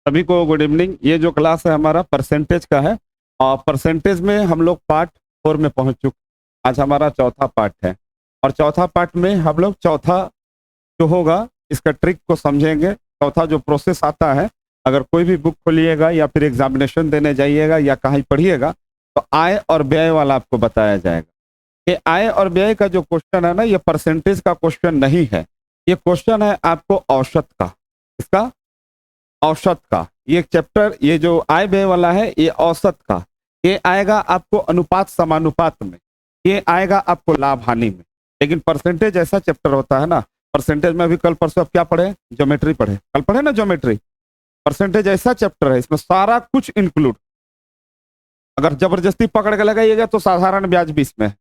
सभी को good evening. ये जो क्लास है हमारा परसेंटेज का है और परसेंटेज में हम लोग पार्ट 4 में पहुंच चुके। आज हमारा चौथा पार्ट है और चौथा पार्ट में हम लोग चौथा जो होगा इसका ट्रिक को समझेंगे। चौथा जो प्रोसेस आता है, अगर कोई भी बुक खोलिएगा या फिर एग्जामिनेशन देने जाइएगा या कहीं पढ़िएगा तो आय और व्यय वाला आपको बताया जाएगा। ये आय और व्यय का जो क्वेश्चन है ना, ये परसेंटेज का क्वेश्चन नहीं है, ये क्वेश्चन है आपको औसत का। इसका औसत का ये चैप्टर, ये जो आय व्यय वाला है ये औसत का। ये आएगा आपको अनुपात समानुपात में, ये आएगा आपको लाभ हानि में। लेकिन परसेंटेज ऐसा चैप्टर होता है ना, परसेंटेज में अभी कल परसों आप क्या पढ़े, ज्योमेट्री पढ़े, कल पढ़े ना ज्योमेट्री। परसेंटेज ऐसा चैप्टर है, इसमें सारा कुछ इंक्लूड। अगर जबरदस्ती पकड़ के लगाइएगा तो साधारण ब्याज भी इसमें है,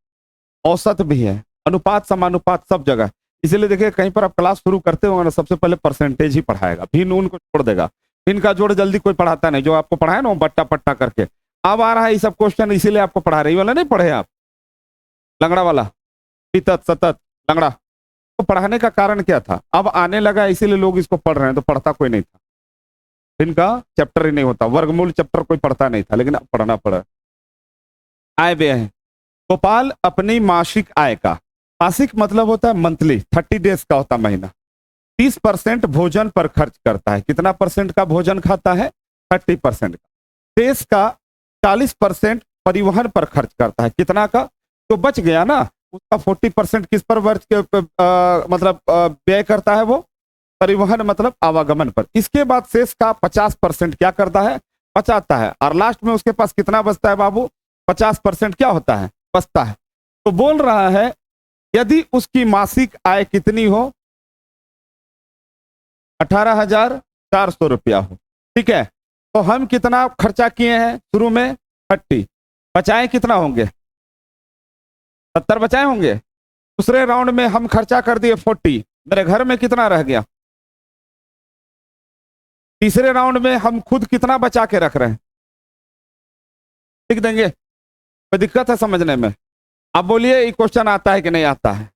औसत भी है, अनुपात समानुपात सब जगह। इसीलिए देखिए कहीं पर आप क्लास शुरू करते होंगे ना, सबसे पहले परसेंटेज ही पढ़ाएगा, भी नून को छोड़ देगा। इनका जोड़ जल्दी कोई पढ़ाता नहीं, जो आपको पढ़ाया ना वो बट्टा पट्टा करके। अब आ रहा है ये सब क्वेश्चन, इसीलिए आपको पढ़ा रही वाला नहीं पढ़े आप, लंगड़ा वाला पितत सतत लंगड़ा। तो पढ़ाने का कारण क्या था, अब आने लगा इसीलिए लोग इसको पढ़ रहे हैं, तो पढ़ता कोई नहीं था। इनका चैप्टर ही नहीं होता, वर्गमूल चैप्टर कोई पढ़ता नहीं था, लेकिन अब पढ़ना पड़ा। आय व्यय है। गोपाल अपनी मासिक आय का, मासिक मतलब होता है मंथली, 30 डेज का होता महीना, 30% भोजन पर खर्च करता है। कितना परसेंट का भोजन खाता है? 30% का। देश का 40% परिवहन पर खर्च करता है। कितना का? तो बच गया ना, उसका 40% किस पर मतलब व्यय करता है वो? परिवहन मतलब आवागमन पर। इसके बाद शेष का 50% क्या करता है? बचाता है। और लास्ट में उसके पास कितना बचता है बाबू? 50% क्या होता है? बचता है। तो बोल रहा है यदि उसकी मासिक आय कितनी हो? 18,400 रुपया हो, ठीक है। तो हम कितना खर्चा किए हैं शुरू में? 30। बचाए कितना होंगे? 70 बचाए होंगे। दूसरे राउंड में हम खर्चा कर दिए 40, मेरे घर में कितना रह गया? तीसरे राउंड में हम खुद कितना बचा के रख रहे हैं? लिख देंगे, कोई दिक्कत है समझने में? आप बोलिए ये क्वेश्चन आता है कि नहीं आता है?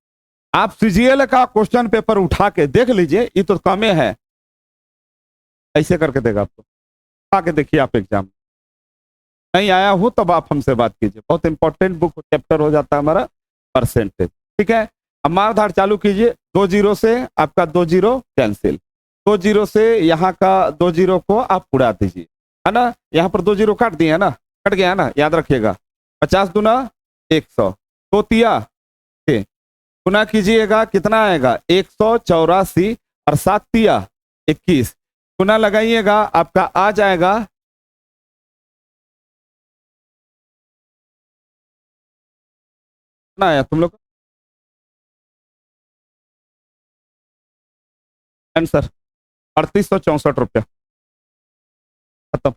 आप सीजीएल का क्वेश्चन पेपर उठा के देख लीजिए, ये तो कमे है, ऐसे करके देगा आपको। आके देखिए आप एग्जाम, नहीं आया हो तब आप हमसे बात कीजिए। बहुत इंपॉर्टेंट बुक चैप्टर हो जाता है हमारा परसेंटेज, ठीक है। अब मारधाड़ चालू कीजिए। 2 जीरो से आपका 2 जीरो कैंसिल, 2 जीरो से यहाँ का 2 जीरो को आप उड़ा दीजिए, है ना। यहाँ पर 2 जीरो काट दिए है ना, कट गया है ना, याद रखिएगा। 50 दूना 100, तो तिया गुना कीजिएगा, कितना आएगा? 184 और 7 तिया 21, गुना लगाइएगा आपका आ जाएगा। ना आया तुम लोग आंसर? 3864 रुपया, खत्म।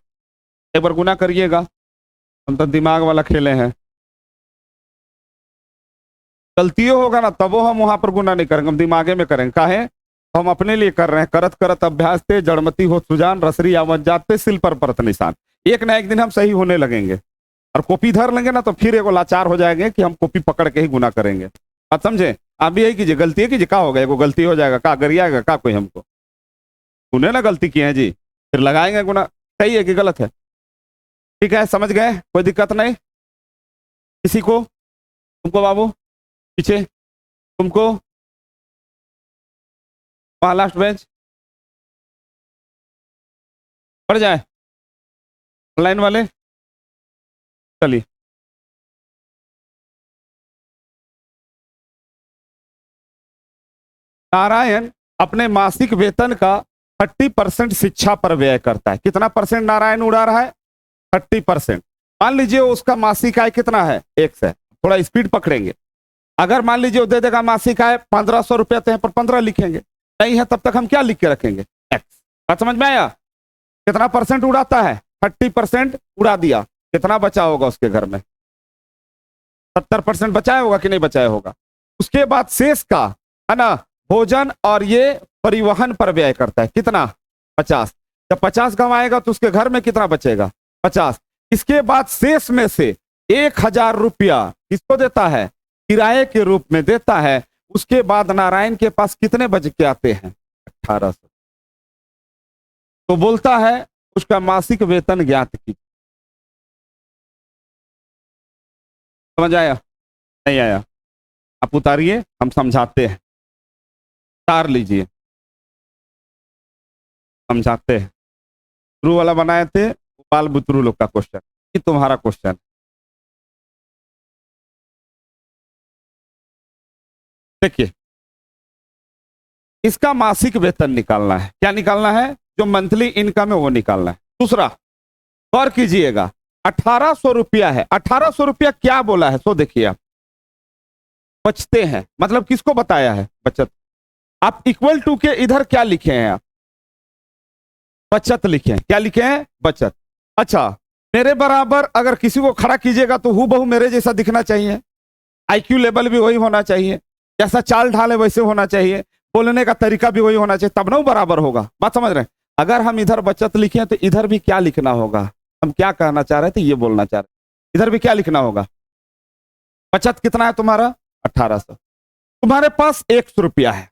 एक बार गुना करिएगा, हम तो दिमाग वाला खेले हैं। गलतियों होगा ना तब वो हम वहां पर गुना नहीं करेंगे, हम दिमागे में करेंगे। काहे? तो हम अपने लिए कर रहे हैं। करत करत अभ्यास थे, जड़मती हो सुजान, रसरी आवत जाते, सिल पर परत निशान। एक ना एक दिन हम सही होने लगेंगे और कॉपी धर लेंगे ना, तो फिर एगो लाचार हो जाएंगे कि हम कॉपी पकड़ के ही गुना करेंगे। बात समझे? आप भी यही कीजिए, गलती है कीजिए, क्या होगा? एगो गलती हो जाएगा, का गरियाएगा का कोई हमको? उन्हें ना गलती किए हैं जी, फिर लगाएंगे गुना। सही है कि गलत है? ठीक है, समझ गए? कोई दिक्कत नहीं किसी को? तुमको बाबू पीछे, तुमको वहां लास्ट बेंच, पड़ जाए लाइन वाले। चलिए, नारायण अपने मासिक वेतन का 30% शिक्षा पर व्यय करता है। कितना परसेंट नारायण उड़ा रहा है? 30%। मान लीजिए उसका मासिक आय कितना है? 1 से, थोड़ा स्पीड पकड़ेंगे। अगर मान लीजिए वो दे देगा मासिक आय 1500 रुपया, तो यहाँ पर 15 लिखेंगे। नहीं है तब तक हम क्या लिख के रखेंगे? एक्स। बात समझ में आया? कितना परसेंट उड़ाता है? 30% उड़ा दिया। कितना बचा होगा उसके घर में? 70% बचाया होगा कि नहीं बचाया होगा? उसके बाद शेष का, है ना, भोजन और ये परिवहन पर व्यय करता है। कितना? 50। जब 50 कमाएगा तो उसके घर में कितना बचेगा? 50। इसके बाद शेष में से 1000 रुपया किसको देता है? किराए के रूप में देता है। उसके बाद नारायण के पास कितने बच के आते हैं? 1800। तो बोलता है उसका मासिक वेतन ज्ञात कीजिए। समझ आया? नहीं आया? आप उतारिए, हम समझाते हैं। उतार लीजिए, समझाते हैं। बुतरू वाला बनाए थे, बाल बुतरू लोग का क्वेश्चन, ये तुम्हारा क्वेश्चन। देखिए, इसका मासिक वेतन निकालना है। क्या निकालना है? जो मंथली इनकम है वो निकालना है। दूसरा, गौर कीजिएगा, 1800 रुपया है। 1800 रुपया क्या बोला है? सो देखिए, आप बचते हैं, मतलब किसको बताया है? बचत। आप इक्वल टू के इधर क्या लिखे हैं? आप बचत लिखे हैं। क्या लिखे हैं? बचत। अच्छा, मेरे बराबर अगर किसी को खड़ा कीजिएगा तो हूबहू मेरे जैसा दिखना चाहिए, आईक्यू लेवल भी वही होना चाहिए, जैसा चाल ढाल है वैसे होना चाहिए, बोलने का तरीका भी वही होना चाहिए, तब ना वो बराबर होगा। बात समझ रहे हैं? अगर हम इधर बचत लिखे तो इधर भी क्या लिखना होगा? हम क्या कहना चाह रहे थे, ये बोलना चाह रहे, इधर भी क्या लिखना होगा? बचत कितना है तुम्हारा? 1800। तुम्हारे पास 100 रुपया है।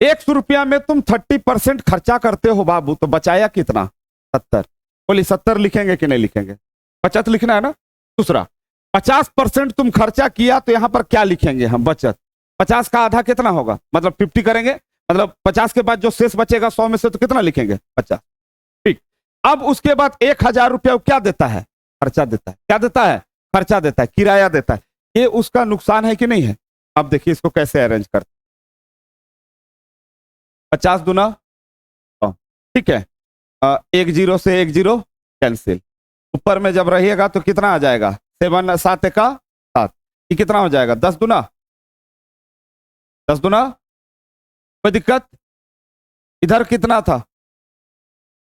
100 रुपया में तुम 30% खर्चा करते हो बाबू, तो बचाया कितना? 70। बोली 70 लिखेंगे कि नहीं लिखेंगे? बचत लिखना है ना। दूसरा, 50% तुम खर्चा किया, तो यहां पर क्या लिखेंगे हम? बचत। 50 का आधा कितना होगा? मतलब 50 करेंगे, मतलब 50 के बाद जो शेष बचेगा 100 में से, तो कितना लिखेंगे? 50। ठीक। अब उसके बाद 1000 रुपया क्या देता है? खर्चा देता है। क्या देता है? खर्चा देता है, किराया देता है। ये उसका नुकसान है कि नहीं है? अब देखिए इसको कैसे अरेंज करते। 50 दूना 100। ठीक है, एक जीरो से एक जीरो कैंसिल। ऊपर में जब रहिएगा तो कितना आ जाएगा? 7 7 का 7। ये कितना हो जाएगा? 10 दूना 10 दूना। कोई दिक्कत? इधर कितना था?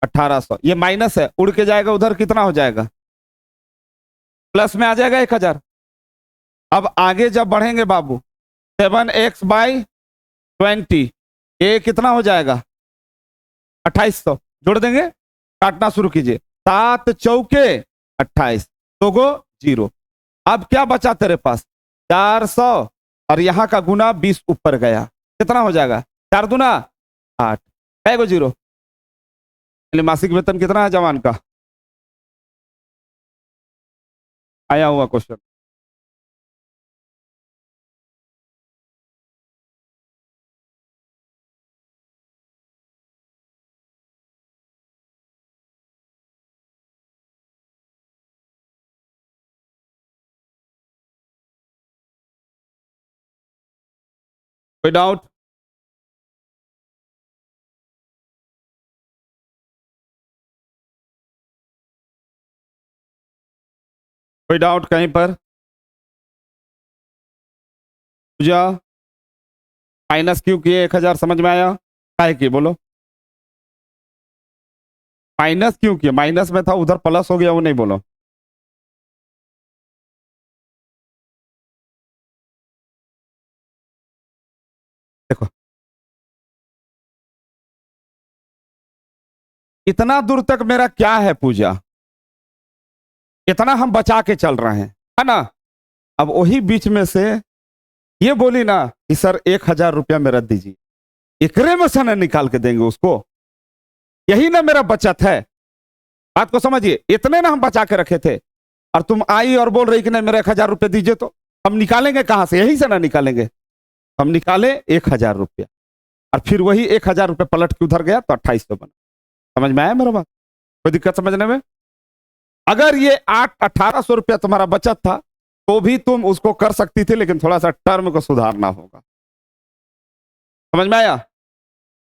1800। ये माइनस है, उड़ के जाएगा उधर, कितना हो जाएगा? प्लस में आ जाएगा 1000। अब आगे जब बढ़ेंगे बाबू, 7x/20, ये कितना हो जाएगा? 2800। जोड़ देंगे, काटना शुरू कीजिए। 7 चौके 28, 2 गो 0। अब क्या बचा तेरे पास? 400, और यहां का गुना 20 ऊपर गया, कितना हो जाएगा? 4 दूना 8, 6 गो 0। मासिक वेतन कितना है जवान का? आया हुआ क्वेश्चन। कोई डाउट? कोई डाउट कहीं पर? पूजा, माइनस क्यों किए? 1000 समझ में आया? काहे की बोलो? माइनस क्यों किया? माइनस में था, उधर प्लस हो गया, वो नहीं बोलो। देखो, इतना दूर तक मेरा क्या है पूजा? इतना हम बचा के चल रहे हैं, है ना। अब वही बीच में से ये बोली ना कि सर 1000 रुपया मेरा दीजिए, एकरे में से ना निकाल के देंगे उसको, यही ना मेरा बचत है। बात को समझिए, इतने ना हम बचा के रखे थे, और तुम आई और बोल रही कि नहीं मेरा 1000 रुपया दीजिए, तो हम निकालेंगे कहां से? यही से ना निकालेंगे। हम निकाले 1000 रुपया, और फिर वही 1000 रुपया पलट के उधर गया तो 2800 बना। समझ में आया मेरा बात? कोई दिक्कत समझने में? अगर ये 1800 रुपया तुम्हारा बचत था, तो भी तुम उसको कर सकती थी, लेकिन थोड़ा सा टर्म को सुधारना होगा। समझ में आया?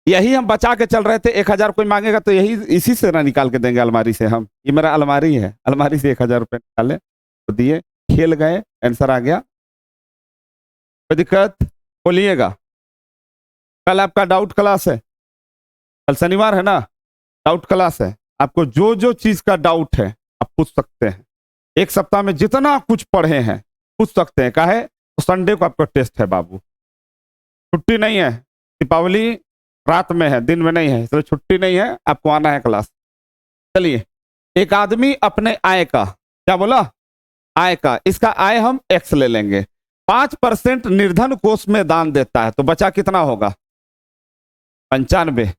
यही हम बचा के चल रहे थे। 1000 कोई मांगेगा तो यही इसी से ना निकाल के देंगे, अलमारी से। हम, ये मेरा अलमारी है, अलमारी से 1000 रुपये निकाले तो दिए, खेल गए, आंसर आ गया। कोई दिक्कत? बोलिएगा। कल आपका डाउट क्लास है, कल शनिवार है ना, डाउट क्लास है। आपको जो जो चीज का डाउट है आप पूछ सकते हैं। एक सप्ताह में जितना कुछ पढ़े हैं पूछ सकते हैं। काहे? तो संडे को आपका टेस्ट है बाबू, छुट्टी नहीं है। दीपावली रात में है, दिन में नहीं है, इसलिए छुट्टी नहीं है, आपको आना है क्लास। चलिए, एक आदमी अपने आय का, क्या बोला? आय का, इसका आय हम एक्स ले लेंगे। 5% निर्धन कोष में दान देता है, तो बचा कितना होगा? 95।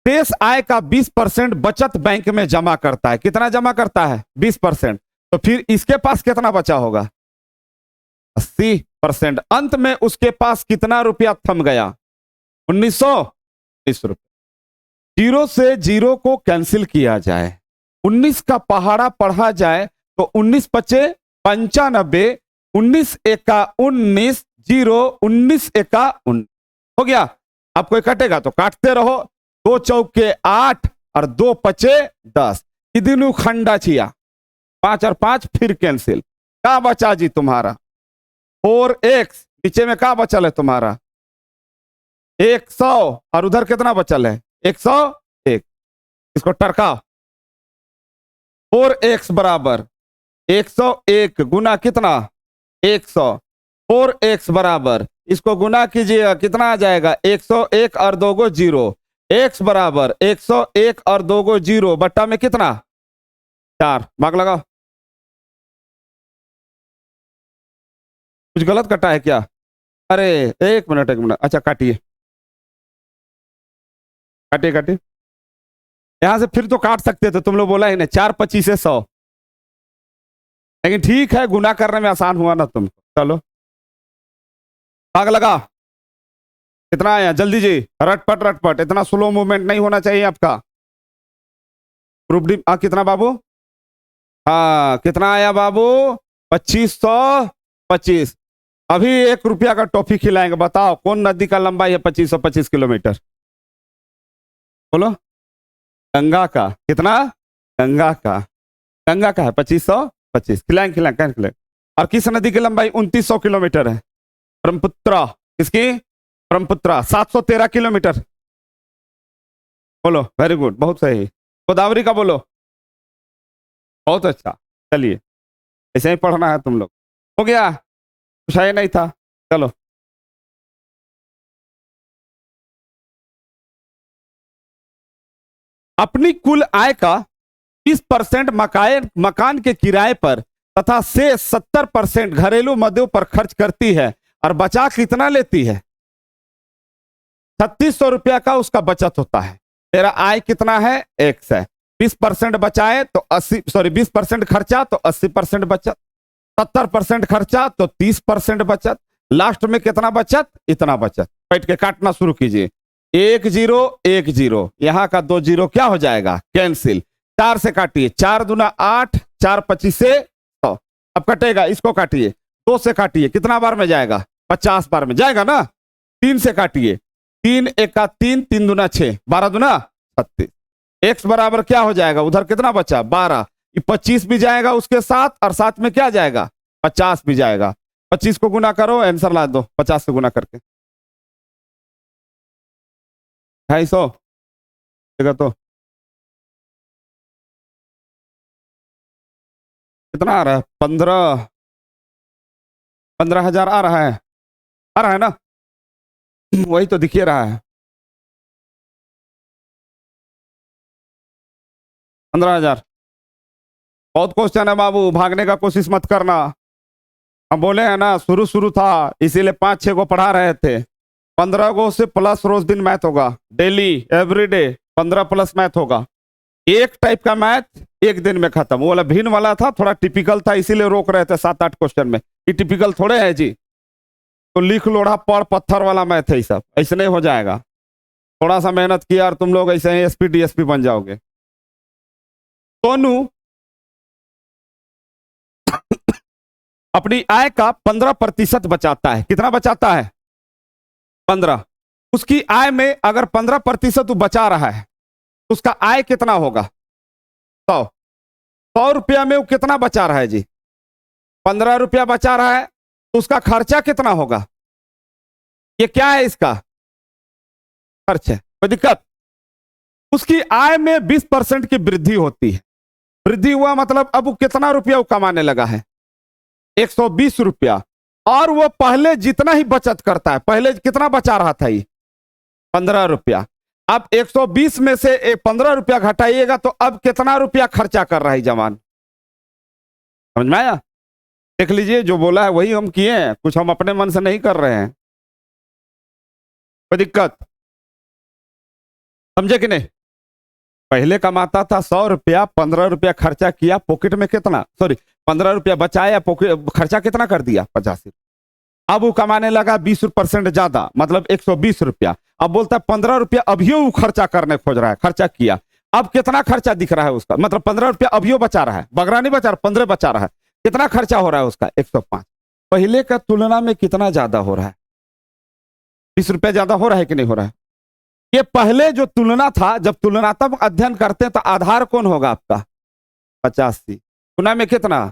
शेष आय का 20% बचत बैंक में जमा करता है। कितना जमा करता है? 20%। तो फिर इसके पास कितना बचा होगा? 80%। अंत में उसके पास कितना रुपया थम गया? 1920 रुपये। जीरो से जीरो को कैंसिल किया जाए, 19 का पहाड़ा पढ़ा जाए तो 19 पचे 95, 19 एका 19, जीरो 19 एका 19 हो गया। अब कोई कटेगा तो काटते रहो। 2 चौके 8 और 2 पचे 10। इदिनु खंडा छिया 5 और 5 फिर कैंसिल। क्या बचा जी तुम्हारा? 4x। नीचे में क्या बचल है तुम्हारा? 100। और उधर कितना बचल है? 101। इसको टरका। 4x बराबर 101 गुना कितना? 100। 4x बराबर, इसको गुना कीजिएगा, कितना आ जाएगा? 101 और 2 गो 0। x बराबर 101 और 2 गो 0 बट्टा में कितना? 4। भाग लगाओ। कुछ गलत कटा है क्या? अरे एक मिनट। अच्छा काटिए, काटिए काटिए। यहां से फिर तो काट सकते थे, तुम लोग बोला ही नहीं। 4 25 100। लेकिन ठीक है, गुना करने में आसान हुआ ना तुमको। चलो भाग लगा। कितना आया? जल्दी जी, रटपट रटपट। इतना स्लो मूवमेंट नहीं होना चाहिए आपका। ग्रुप डी कितना बाबू? हाँ कितना आया बाबू? 2525। अभी 1 रुपया का टॉफी खिलाएंगे। बताओ कौन नदी का लंबाई है 2525 किलोमीटर? बोलो। गंगा का। कितना? गंगा का। गंगा का है 2525। खिलाएंगे खिलाएंगे कहीं खिलाएंगे। और किस नदी की लंबाई 2900 किलोमीटर है? ब्रह्मपुत्रा। किसकी? ब्रह्मपुत्रा। 713 किलोमीटर। बोलो वेरी गुड, बहुत सही। गोदावरी का बोलो। बहुत अच्छा। चलिए ऐसे ही पढ़ना है तुम लोग। हो गया, कुछ है नहीं था। चलो अपनी कुल आय का 30% मकान के किराए पर तथा से 70% घरेलू मदों पर खर्च करती है और बचा कितना लेती है? 3600 रुपया का उसका बचत होता है। तेरा आय कितना है? x है। 20% बचाए तो 20% खर्चा तो 80% बचत। 70% खर्चा तो 30% बचत। लास्ट में कितना बचत? इतना बचत। बैठ के काटना शुरू कीजिए। 1 0 1 0। यहां का 2 0 क्या हो जाएगा? कैंसिल। 4 से काटिए। 4 दूना 8, 4 25 से 100। अब कटेगा, इसको काटिए। 2 से काटिए, कितना बार में जाएगा? 50 बार में जाएगा ना। 3 से काटिए। 3 एका 3, 3 दूना 6, 12 दूना 36। x बराबर क्या हो जाएगा? उधर कितना बचा? 12। ये 25 भी जाएगा उसके साथ, और साथ में क्या जाएगा? 50 भी जाएगा। 25 को गुना करो, आंसर ला दो 50 से गुना करके। 250 देगा तो कितना आ रहा है? 15,000 आ रहा है। आ रहा है ना? वही तो दिख ही रहा है। 15,000। बहुत क्वेश्चन है बाबू, भागने का कोशिश मत करना। हम बोले हैं ना, शुरू शुरू था इसीलिए 5-6 को पढ़ा रहे थे। 15 को से प्लस रोज दिन मैथ होगा। डेली एवरीडे 15 प्लस मैथ होगा। एक टाइप का मैथ एक दिन में खत्म। वो वाला भिन्न वाला था, थोड़ा टिपिकल था, इसीलिए रोक रहे थे 7-8 क्वेश्चन में। ये टिपिकल थोड़े है जी। तो लिख लोढ़ा पढ़ पत्थर वाला मैथ है ये सब। ऐसे नहीं हो जाएगा। थोड़ा सा मेहनत किया और तुम लोग ऐसे ही एसपी डीएसपी बन जाओगे। सोनू अपनी आय का 15% बचाता है। कितना बचाता है? 15। उसकी आय में अगर 15% बचा रहा है तो उसका आय कितना होगा? 100। 100 रुपया में वो कितना बचा रहा है जी? 15 रुपया बचा रहा है। तो उसका खर्चा कितना होगा? ये क्या है? इसका खर्च है। कोई दिक्कत? उसकी आय में 20% की वृद्धि होती है। वृद्धि हुआ मतलब अब वो कितना रुपया वो कमाने लगा है? 120 रुपया। और वो पहले जितना ही बचत करता है, पहले कितना बचा रहा था ये? 15 रुपया। अब 120 में से 15 रुपया घटाइएगा तो अब कितना रुपया खर्चा कर रहा है जवान? समझ में आया? देख लीजिए, जो बोला है वही हम किए हैं, कुछ हम अपने मन से नहीं कर रहे हैं। कोई दिक्कत? समझे कि नहीं? पहले कमाता था 100 रुपया, 15 रुपया खर्चा किया, पॉकेट में कितना, सॉरी 15 रुपया बचाया, पॉकेट खर्चा कितना कर दिया, 85। अब वो कमाने लगा 20% ज्यादा, मतलब 120 रुपया। अब बोलता है 15 रुपया अभी वो खर्चा करने खोज रहा है, खर्चा किया। अब कितना खर्चा दिख रहा है उसका, मतलब 15 रुपया अभी बचा रहा है, बगरा नहीं बचा रहा, 15 बचा रहा है। कितना खर्चा हो रहा है उसका, 105। पहले का तुलना में कितना ज्यादा हो रहा है, 20 रुपया ज्यादा हो रहा है कि नहीं हो रहा है। ये पहले जो तुलना था, जब तुलनात्मक अध्ययन करते हैं तो आधार कौन होगा आपका, 85। तुलना में कितना,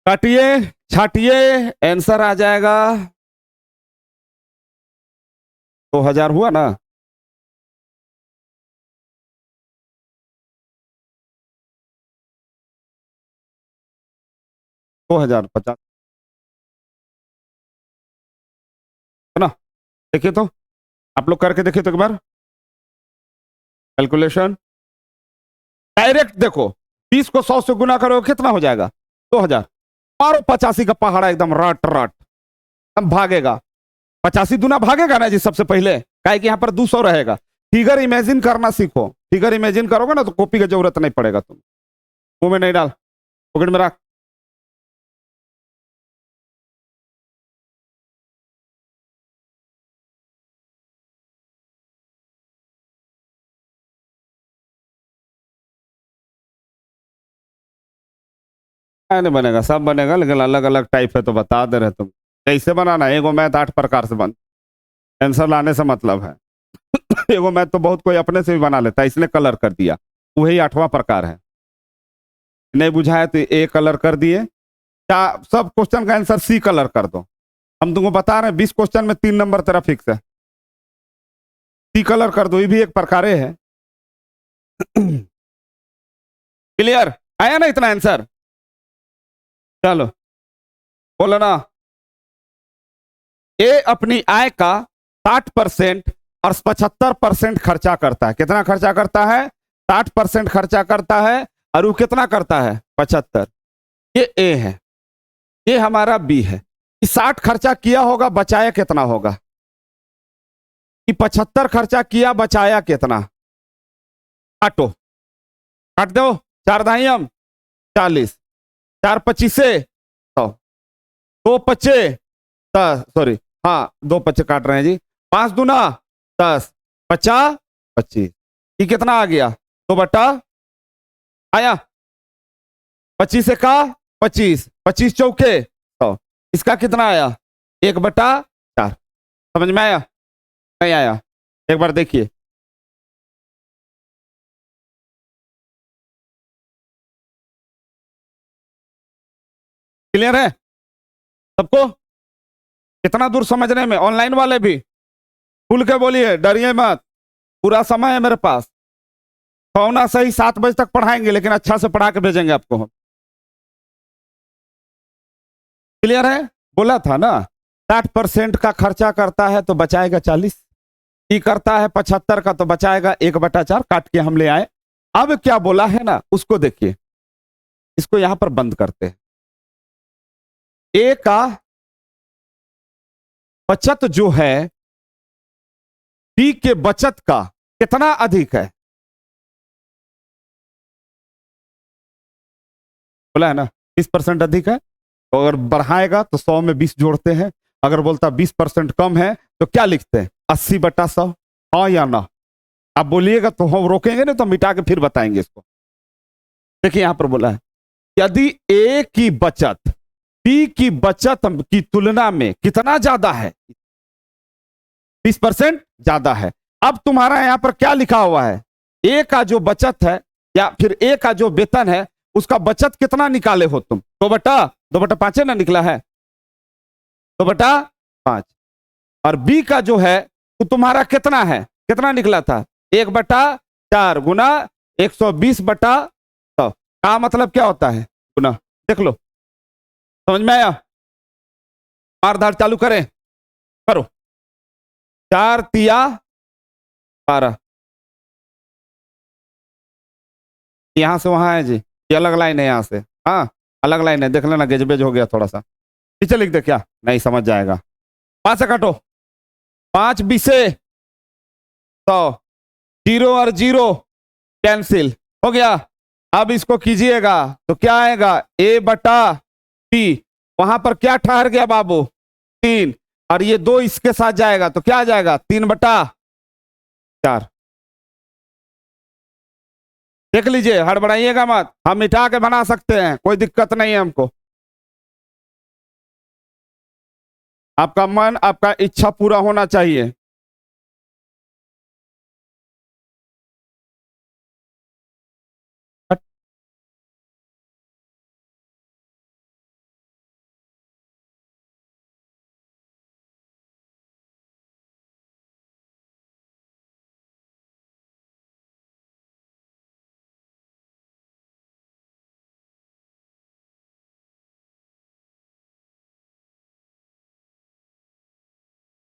काटिए छाटिए, आंसर आ जाएगा 2000 हुआ ना। दो हजार पचास है ना। देखिए तो, आप लोग करके देखिए तो एक बार कैलकुलेशन, डायरेक्ट देखो, 20 को 100 से गुना करो कितना हो जाएगा, 2000। और 85 का पहाड़ा एकदम रट रट हम भागेगा, 85 दुना भागेगा ना जी सबसे पहले, काहे कि यहाँ पर 200 रहेगा। फिगर इमेजिन करना सीखो, फिगर इमेजिन करोगे ना तो कॉपी की जरूरत नहीं पड़ेगा, तुम मुंह में नहीं डाल, पॉकेट में रख। नहीं बनेगा, सब बनेगा, लेकिन अलग अलग टाइप है तो बता दे रहे तुम कैसे बनाना है। एगो मैथ 8 प्रकार से बन, आंसर लाने से मतलब है। एगो मैथ तो बहुत कोई अपने से भी बना लेता है, इसने कलर कर दिया, वही 8वां प्रकार है। नहीं बुझाया तो ए कलर कर दिए, क्या सब क्वेश्चन का आंसर सी कलर कर दो। हम तुमको बता रहे हैं 20 क्वेश्चन में 3 नंबर तेरा फिक्स है, सी कलर कर दो, ये भी एक प्रकार है। क्लियर, आया ना इतना आंसर, चलो बोलो ना। ए अपनी आय का 60% और 75% खर्चा करता है। कितना खर्चा करता है, 60% खर्चा करता है, और वो कितना करता है, 75। ये ए है, ये हमारा बी है। 60 खर्चा किया होगा, बचाया कितना होगा, कि 75 खर्चा किया, बचाया कितना। काटो, काट दो, 4 दाई हम 40, 4 25 100, 2 25 10, सॉरी हाँ 2 25 काट रहे हैं जी, 5 दूना 10, 50 25, ये कितना आ गया, 2 बटा आया, 25 से का 25, 25 चौके 100, इसका कितना आया, 1/4। समझ में आया, नहीं आया, एक बार देखिए। क्लियर है सबको, कितना दूर समझने में, ऑनलाइन वाले भी खुल के बोलिए, डरिए मत, पूरा समय है मेरे पास। पौना सही 7 बजे तक पढ़ाएंगे, लेकिन अच्छा से पढ़ा के भेजेंगे आपको हम। क्लियर है, बोला था ना 60% का खर्चा करता है तो बचाएगा 40, ही करता है 75 का तो बचाएगा 1/4, काट के हम ले आए। अब क्या बोला है ना उसको देखिए, इसको यहां पर बंद करते हैं। ए का बचत जो है, बी के बचत का कितना अधिक है, बोला है ना 20% अधिक है, तो अगर बढ़ाएगा तो 100 में 20 जोड़ते हैं। अगर बोलता 20% कम है तो क्या लिखते हैं, 80/100, हाँ या ना। आप बोलिएगा तो हम रोकेंगे, नहीं तो मिटा के फिर बताएंगे इसको। देखिए यहां पर बोला है, यदि ए की बचत बी की बचत की तुलना में कितना ज्यादा है, 20% ज्यादा है। अब तुम्हारा यहां पर क्या लिखा हुआ है, ए का जो बचत है या फिर ए का जो वेतन है, उसका बचत कितना निकाले हो तुम, 2/5 ना निकला है, 2/5। और बी का जो है तो तुम्हारा कितना है, कितना निकला था, 1/4 गुना 120/100 का मतलब क्या होता है, गुना। देख लो, समझ में आया, मार धार चालू करें, करो, 4 तिया 12, यहां से वहां है जी, ये अलग लाइन है, यहां से हाँ अलग लाइन है, देख लेना गेजबेज हो गया थोड़ा सा, पीछे लिख दे, क्या नहीं समझ जाएगा। 5 से काटो, 5 20 100, जीरो और जीरो कैंसिल हो गया। अब इसको कीजिएगा तो क्या आएगा, ए बटा टी, वहां पर क्या ठहर गया बाबू, 3, और ये 2 इसके साथ जाएगा तो क्या आ जाएगा, 3/4। देख लीजिए, हड़बड़ाइएगा मत, हम मिटा के बना सकते हैं, कोई दिक्कत नहीं है हमको। आपका मन, आपका इच्छा पूरा होना चाहिए।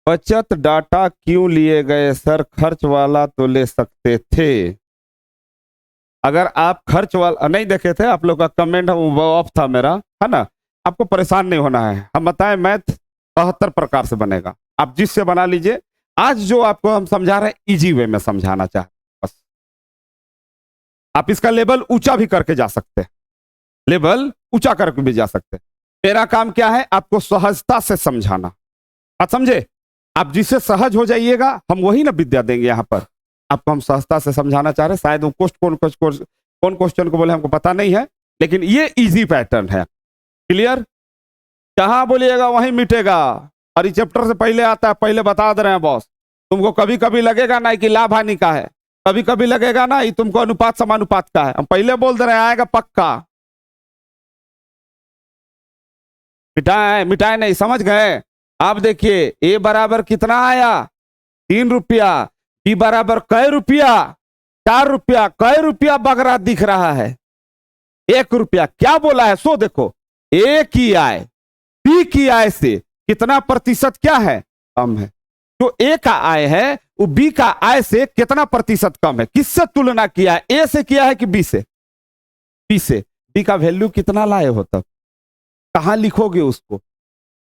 बचत डाटा क्यों लिए गए सर, खर्च वाला तो ले सकते थे। अगर आप खर्च वाला नहीं देखे थे, आप लोग का कमेंट वो ऑफ था मेरा, है ना। आपको परेशान नहीं होना है, हम बताएं मैथ 72 प्रकार से बनेगा, आप जिससे बना लीजिए। आज जो आपको हम समझा रहे हैं इजी वे में समझाना चाहते हैं बस। आप इसका लेवल ऊंचा भी करके जा सकते हैं, लेवल ऊंचा करके भी जा सकते हैं। मेरा काम क्या है, आपको सहजता से समझाना, आप समझे। आप जिससे सहज हो जाइएगा, हम वही ना विद्या देंगे यहाँ पर। आपको हम सहजता से समझाना चाह रहे हैं, शायद वो कौन क्वेश्चन को बोले हमको पता नहीं है, लेकिन ये इजी पैटर्न है। क्लियर, जहां बोलिएगा वहीं मिटेगा। और इस चैप्टर से पहले आता है, पहले बता दे रहे हैं बॉस। तुमको कभी कभी लगेगा ना कि लाभ हानि का है, कभी कभी लगेगा ना ये तुमको अनुपात समानुपात का है, हम पहले बोल दे रहे हैं, आएगा पक्का। मिटाए मिटाए नहीं, समझ गए। आप देखिए ए बराबर कितना आया, 3 रुपया, बी बराबर कै रुपया, 4 रुपया, कै रुपया बगरा दिख रहा है, 1 रुपया। क्या बोला है सो देखो, ए की आय बी की आय से कितना प्रतिशत क्या है, कम है। जो ए का आय है वो बी का आय से कितना प्रतिशत कम है। किससे तुलना किया है, ए से किया है कि बी से, बी से। बी का वैल्यू कितना लाए हो, तब कहां लिखोगे उसको।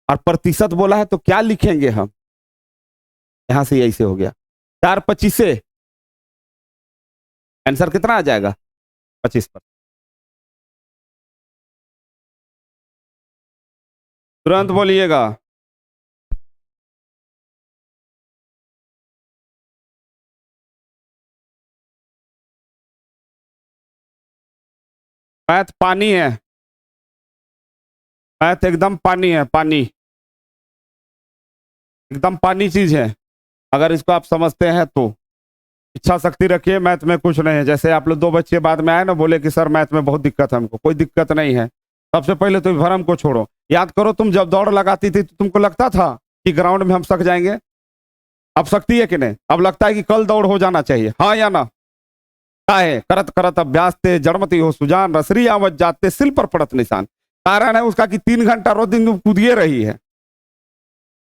और प्रतिशत बोला है तो क्या लिखेंगे हम, यहां से यही से हो गया 4/25 से आंसर कितना आ जाएगा, 25%। तुरंत बोलिएगा। मैथ पानी है, मैथ एकदम पानी है, पानी एकदम पानी चीज है। अगर इसको आप समझते हैं तो इच्छा शक्ति रखिए, मैथ में कुछ नहीं है। जैसे आप लोग 2 बच्चे बाद में आए ना, बोले कि सर मैथ में बहुत दिक्कत है हमको, कोई दिक्कत नहीं है। सबसे पहले तो भरम को छोड़ो, याद करो तुम जब दौड़ लगाती थी तो तुमको लगता था कि ग्राउंड में हम सक जाएंगे, अब सकती है कि नहीं, अब लगता है कि कल दौड़ हो जाना चाहिए, हाँ या ना। क्या है, करत करत अभ्यास ते जड़मती हो सुजान, रसरी आवत जाते सिल पर पड़त निशान। कारण है उसका कि 3 घंटा रोज दिन कूदिए रही है,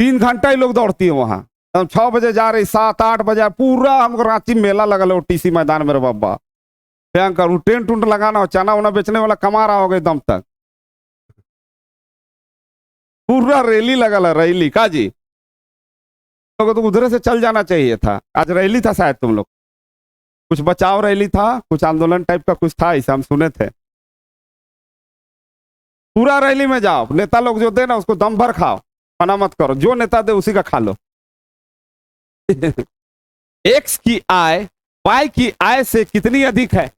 3 घंटा ही लोग दौड़ती है वहां। 6 बजे जा रही, 7-8 बजे पूरा हमको रांची मेला लगल है टीसी मैदान मेरे बाबा, भयंकर। टेंट उंट लगाना हो, चना उना बेचने वाला कमा रहा होगा दम तक, पूरा रैली लगल है, रैली का जी। लोगों तो उधर से चल जाना चाहिए था, आज रैली था शायद तुम लोग, कुछ बचाव रैली था, कुछ आंदोलन टाइप का कुछ था, ऐसा हम सुने थे। पूरा रैली में जाओ, नेता लोग जो दे ना उसको दम भर खाओ, मना मत करो, जो नेता दे उसी का खा लो। एक्स की आय वाई की आय से कितनी अधिक है,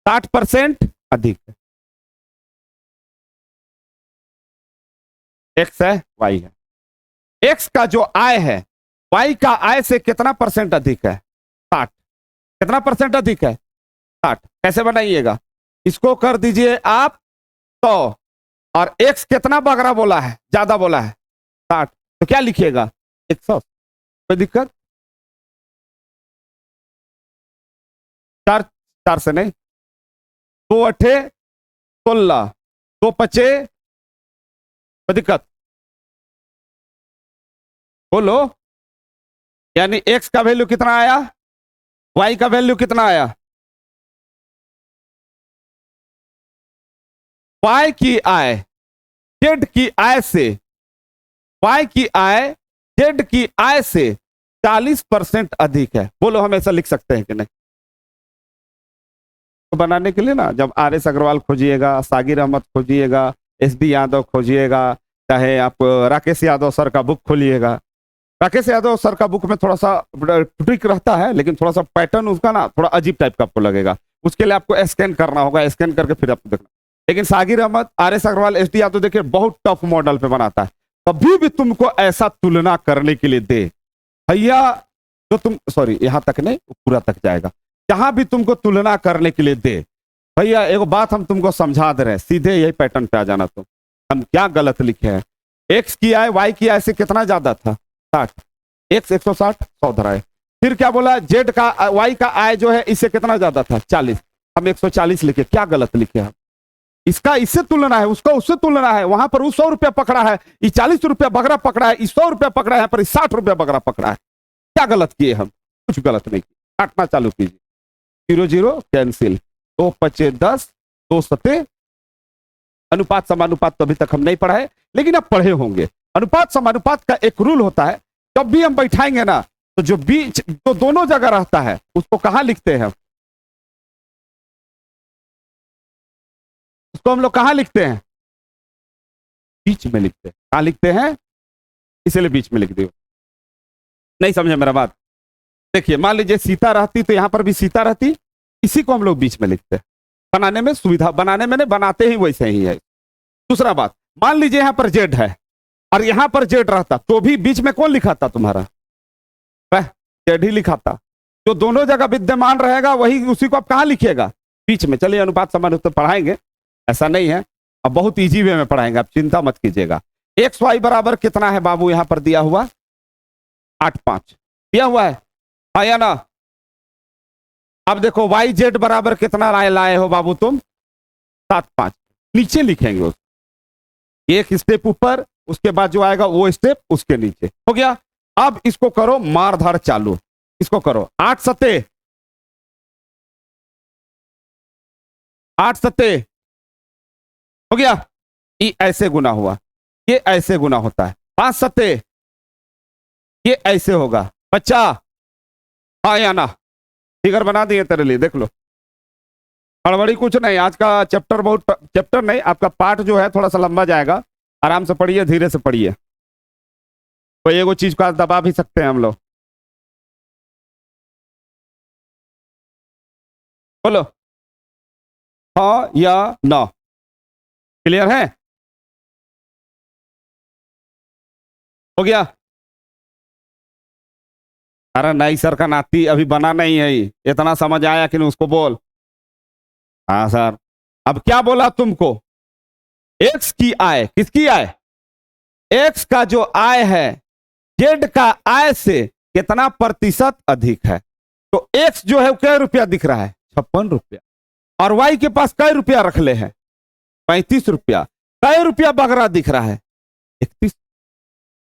60% अधिक है। एक्स है, वाई है। एक्स का जो आय है वाई का आय से कितना परसेंट अधिक है, 60। कितना परसेंट अधिक है, 60। कैसे बनाइएगा, इसको कर दीजिए आप 100, और एक्स कितना बगरा बोला है, ज्यादा बोला है 60, तो क्या लिखिएगा 100। कोई दिक्कत, 4 4 से नहीं, 2 अठे 16, 2 पचे, कोई दिक्कत बोलो। यानी एक्स का वैल्यू कितना आया, वाई का वैल्यू कितना आया, वाई की आय जेड की आय से, वाई की आय जेड की आय से 40% अधिक है। बोलो हम ऐसा लिख सकते हैं कि नहीं? तो बनाने के लिए ना, जब are S Agarwal खोजिएगा, सागिर Ahmad खोजिएगा, S D Yadav खोजिएगा, चाहे आप राकेश यादव सर का बुक खोलिएगा। राकेश यादव सर का बुक में थोड़ा सा ट्रिक रहता है, लेकिन थोड़ा सा पैटर्न उसका ना थोड़ा अजीब टाइप का आपको लगेगा। उसके लिए आपको स्कैन करना होगा, स्कैन करके फिर आपको देखना। लेकिन Sagir Ahmad, R S Agarwal, S D Yadav देखिए बहुत टफ मॉडल पे बनाता है। कभी भी तुमको ऐसा तुलना करने के लिए दे भैया, जो तुम सॉरी यहां तक नहीं, पूरा तक जाएगा, जहां भी तुमको तुलना करने के लिए दे भैया, एक बात हम तुमको समझा दे रहे हैं, सीधे यही पैटर्न पे आ जाना। तुम हम क्या गलत लिखे हैं? एक्स की आय वाई की आय से कितना ज्यादा था? 60। एक्स 160, 100 धरा है। फिर क्या बोला? जेड का वाई का आय जो है इससे कितना ज्यादा था? 40। हम 140 लिखे, क्या गलत लिखे हम? इसका इससे तुलना है, उसका उससे तुलना है। वहां पर वो 100 रुपया पकड़ा है, ये 40 रुपया बगरा पकड़ा है, 100 रुपया पकड़ा है, यहाँ पर 60 रुपया बगरा पकड़ा है। क्या गलत किए हम? कुछ गलत नहीं किया। काटना चालू कीजिए, 0 0 कैंसिल, 2 5 10, 2 7। अनुपात समानुपात तो अभी तक हम नहीं पढ़ा है, लेकिन अब पढ़े होंगे। अनुपात समानुपात का एक रूल होता है, जब भी हम बैठाएंगे ना, तो जो बीच तो दोनों जगह रहता है उसको कहां लिखते हैं? उसको हम लोग कहां लिखते हैं? बीच में लिखते हैं। कहां लिखते हैं? इसलिए बीच में लिख दियो। नहीं समझे मेरा बात? देखिए, मान लीजिए सीता रहती तो यहां पर भी सीता रहती, इसी को हम लोग बीच में लिखते हैं। बनाने में सुविधा, बनाने में नहीं, बनाते ही वैसे ही है। दूसरा बात, मान लीजिए यहां पर जेड है और यहां पर जेड रहता, तो भी बीच में कौन लिखाता तुम्हारा? वह जेड ही लिखाता। जो दोनों जगह विद्यमान रहेगा वही, उसी को आप कहां लिखिएगा? बीच में। चलिए, अनुपात समानुपात पढ़ाएंगे, ऐसा नहीं है, अब बहुत इजी वे में पढ़ाएंगे, आप चिंता मत कीजिएगा। एक्स वाई बराबर कितना है बाबू? यहां पर दिया हुआ 8 5 दिया हुआ है, हाँ या ना? अब देखो वाई जेड बराबर कितना लाए हो बाबू तुम? 7 5। नीचे लिखेंगे उसको, एक स्टेप ऊपर, उसके बाद जो आएगा वो स्टेप उसके नीचे। हो गया। अब इसको करो मारधार चालू, इसको करो 8 सत्ते 8 सत्ते, हो गया। ये ऐसे गुना हुआ, ये ऐसे गुना होता है। 5 सत्ते, ये ऐसे होगा। बच्चा, हाँ या ना? फिगर बना दिए तेरे लिए, देख लो। हड़बड़ी कुछ नहीं, आज का चैप्टर बहुत, चैप्टर नहीं, आपका पाठ जो है थोड़ा सा लंबा जाएगा। आराम से पढ़िए, धीरे से पढ़िए। कोई एगो चीज को दबा भी सकते हैं हम लोग। बोलो हाँ या ना? क्लियर है? हो गया? अरे नहीं सर का नाती अभी बना नहीं है, इतना समझ आया कि नहीं उसको बोल। हाँ सर। अब क्या बोला तुमको? एक्स की आय, किसकी आय? एक्स का जो आय है जेड का आय से कितना प्रतिशत अधिक है? तो एक्स जो है वो कै रुपया दिख रहा है? 56 रुपया। और वाई के पास कै रुपया रख ले है? 35 रुपया। कै रुपया बगरा दिख रहा है? 31।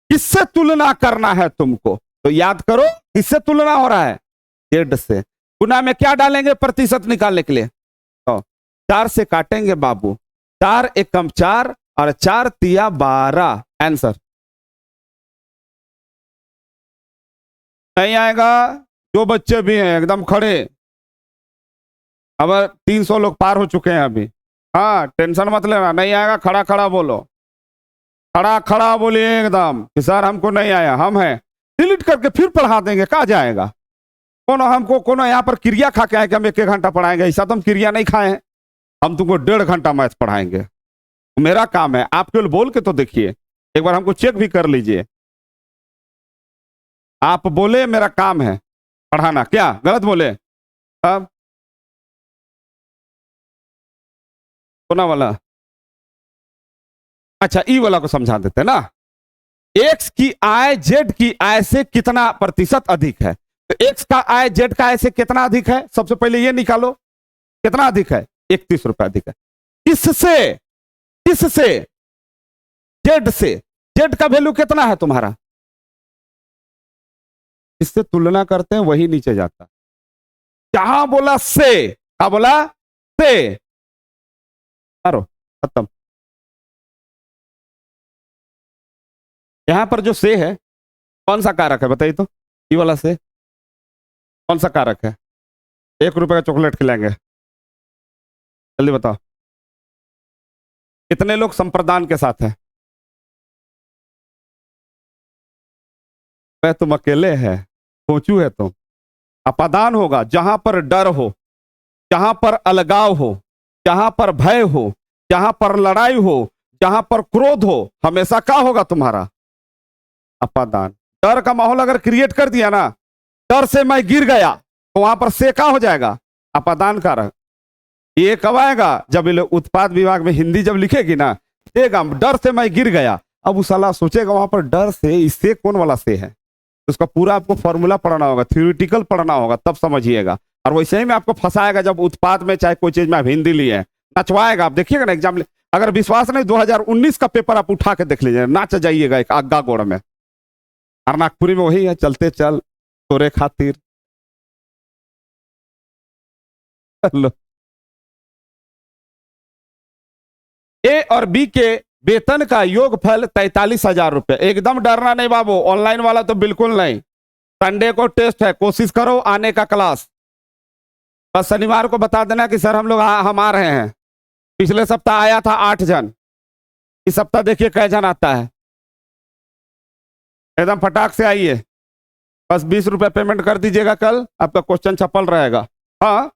किससे तुलना करना है तुमको? तो याद करो, किससे तुलना हो रहा है? जेड से। गुना में क्या डालेंगे प्रतिशत निकालने के लिए? तो 4 से काटेंगे बाबू, 4 एकम 4 और 4 तिया 12। आंसर नहीं आएगा। जो बच्चे भी हैं एकदम खड़े, अब 300 लोग पार हो चुके हैं अभी। हाँ, टेंशन मत लेना, नहीं आएगा खड़ा खड़ा बोलो, खड़ा खड़ा बोलिए एकदम कि सर हमको नहीं आया, हम हैं। डिलीट करके फिर पढ़ा देंगे, कहा जाएगा? कोनो हमको कोनो यहाँ पर क्रिया खा के आए कि हम 1 1 घंटा पढ़ाएंगे? ऐसा तो हम क्रिया नहीं खाए हैं। हम तुमको 1.5 घंटा मैथ पढ़ाएंगे। मेरा काम है, आप केवल बोल के तो देखिए, एक बार हमको चेक भी कर लीजिए। आप बोले मेरा काम है पढ़ाना, क्या गलत बोले? अब कोना वाला, अच्छा ई वाला को समझा देते ना। एक्स की आय जेड की आय से कितना प्रतिशत अधिक है? तो एक्स का आय जेड का आय से कितना अधिक है? सबसे पहले ये निकालो, कितना अधिक है? 31 रुपया अधिक है। किससे? किससे? जेड से। जेड का वैल्यू कितना है तुम्हारा? इससे तुलना करते हैं वही नीचे जाता। जहां बोला से, क्या बोला? से। मारो, खत्म। यहां पर जो से है कौन सा कारक है बताइए तो? ये वाला से कौन सा कारक है? 1 रुपए का चॉकलेट खिलाएंगे, जल्दी बताओ। कितने लोग संप्रदान के साथ हैं? वह तुम अकेले है, सोचू है तुम। अपादान होगा जहां पर डर हो, जहां पर अलगाव हो, जहां पर भय हो, जहां पर लड़ाई हो, जहां पर क्रोध हो, हमेशा क्या होगा तुम्हारा? अपादान। डर का माहौल अगर क्रिएट कर दिया ना, डर से मैं गिर गया, तो वहां पर से क्या हो जाएगा? अपादान कारक। ये कब आएगा? जब ये लोग उत्पाद विभाग में हिंदी जब लिखेगी ना, देगा डर से मैं गिर गया, अब उस साला सोचेगा वहां पर डर से, इससे कौन वाला से है, तो उसका पूरा आपको फॉर्मूला पढ़ना होगा, थ्योरेटिकल पढ़ना होगा, तब समझिएगा। और वैसे ही में आपको फंसाएगा जब उत्पाद में चाहे कोई चीज में आप हिंदी लिए हैं, नचवाएगा। आप देखिएगा ना एग्जाम, अगर विश्वास नहीं 2019 का पेपर आप उठा के देख लीजिए, नाच जाइएगा एक आगा गोड़ में। और नागपुरी में वही है, चलते चल तोरे खातिर। लो, ए और बी के वेतन का योगफल 43,000 रुपये। एकदम डरना नहीं बाबू, ऑनलाइन वाला तो बिल्कुल नहीं। संडे को टेस्ट है, कोशिश करो आने का क्लास। बस शनिवार को बता देना कि सर हम आ रहे हैं। पिछले सप्ताह आया था 8 जन, इस सप्ताह देखिए कै जन आता है। एकदम फटाक से आइए, बस 20 रुपये पेमेंट कर दीजिएगा, कल आपका क्वेश्चन छपल रहेगा। हाँ,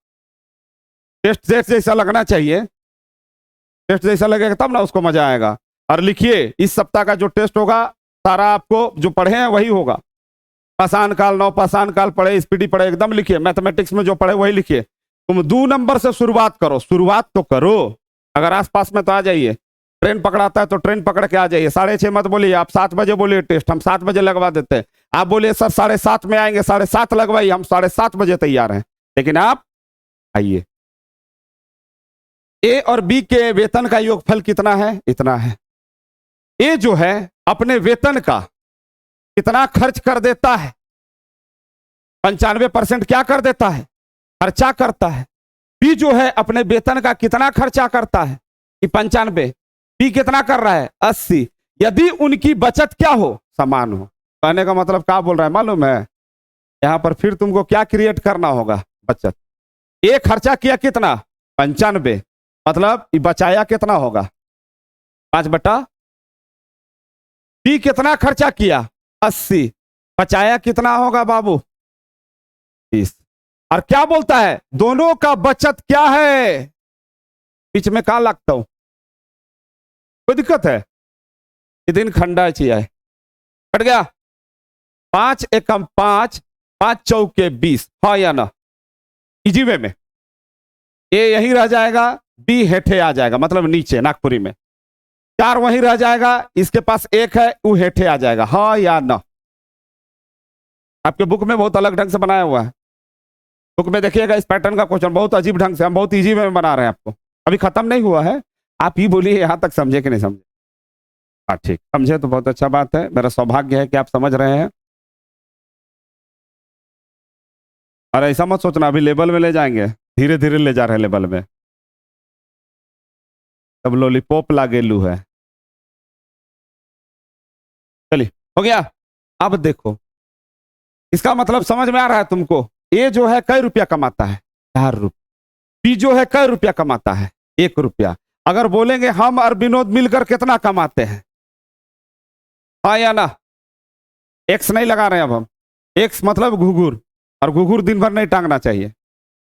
टेस्ट जैसा लगना चाहिए, टेस्ट जैसा लगेगा तब ना उसको मजा आएगा। और लिखिए इस सप्ताह का जो टेस्ट होगा सारा आपको जो पढ़े हैं वही होगा। पाषाण काल, नौ पाषाण काल पढ़े, स्पीडी पढ़े, एकदम लिखिए। मैथमेटिक्स में जो पढ़े वही लिखिए। तुम 2 नंबर से शुरुआत करो, शुरुआत तो करो। अगर आसपास में तो आ जाइए, ट्रेन पकड़ाता है तो ट्रेन पकड़ के आ जाइए। 6:30 मत बोलिए, आप 7 बजे बोलिए टेस्ट, हम 7 बजे लगवा देते हैं। आप बोलिए सर 7:30 में आएंगे, 7:30 लगवाइए, हम 7:30 बजे तैयार हैं, लेकिन आप आइए। ए और बी के वेतन का योगफल कितना है? इतना है। ए जो है अपने वेतन का कितना खर्च कर देता है? 95% क्या कर देता है? खर्चा करता है। बी जो है अपने वेतन का कितना खर्चा करता है? कि 95। बी कितना कर रहा है? 80। यदि उनकी बचत क्या हो? समान हो। कहने का मतलब क्या बोल रहा है मालूम है? यहां पर फिर तुमको क्या क्रिएट करना होगा? बचत। ए खर्चा किया कितना? 95, मतलब बचाया कितना होगा? 5/। बी कितना खर्चा किया? 80, बचाया कितना होगा बाबू? 30। और क्या बोलता है? दोनों का बचत क्या है? बीच में कहां लगता हूं? कोई दिक्कत है? ये दिन खंडा चाहिए, कट गया। 5 एकम 5, 5 चौके 20, हाँ या ना? इजी वे में ए यही रह जाएगा, बी हेठे आ जाएगा, मतलब नीचे नागपुरी में। 4 वहीं रह जाएगा, इसके पास 1 है, वो हेठे आ जाएगा, हाँ या ना? आपके बुक में बहुत अलग ढंग से बनाया हुआ है। बुक में देखिएगा इस पैटर्न का क्वेश्चन बहुत अजीब ढंग से, हम बहुत इजी में बना रहे हैं आपको। अभी खत्म नहीं हुआ है, आप ही बोलिए यहां तक समझे कि नहीं समझे। हाँ ठीक, समझे तो बहुत अच्छा बात है। मेरा सौभाग्य है कि आप समझ रहे हैं। और ऐसा मत सोचना अभी लेवल में ले जाएंगे, धीरे धीरे ले जा रहे हैं लेवल में। तब लॉलीपॉप लागेलू है। चलिए हो गया। अब देखो इसका मतलब समझ में आ रहा है तुमको? ए जो है कई रुपया कमाता है? 4 रुपया। बी जो है कई रुपया कमाता है? 1 रुपया। अगर बोलेंगे हम और विनोद मिलकर कितना कमाते हैं? हाँ या ना? एक्स नहीं लगा रहे हैं अब हम। एक्स मतलब घुघुर, और घुघुर दिन भर नहीं टांगना चाहिए।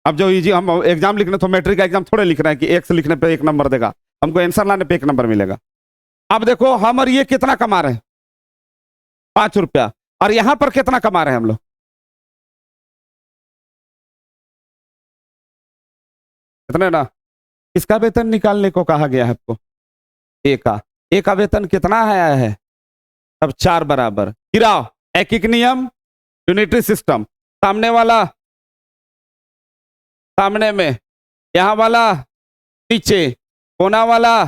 अब जो इजी हम एग्जाम लिखने, तो मैट्रिक का एग्जाम थोड़े लिख रहे हैं कि एक्स लिखने पे 1 नंबर देगा, हमको आंसर लाने पे 1 नंबर मिलेगा। अब देखो हम और ये कितना कमा रहे हैं? 5 रुपया। और यहां पर कितना कमा रहे हैं हम लोग? कितने ना? इसका वेतन निकालने को कहा गया है आपको। ए का वेतन कितना है? अब 4 बराबर गिराओ। एक नियम, यूनिटरी सिस्टम। सामने वाला सामने में, यहां वाला नीचे, कोना वाला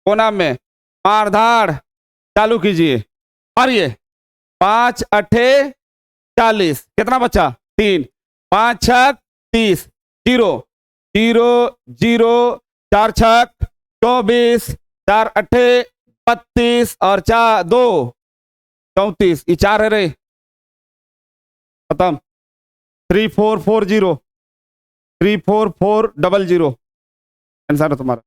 कोना में, मारधाड़ चालू कीजिए। और ये 5 8 40, कितना बचा? 3। 5 6 30, 0 0 0, 4 6 24, 4 8 32 और 4 2 34। ये 4 है रे, खत्म। 3440, 34400 आंसर है तुम्हारा।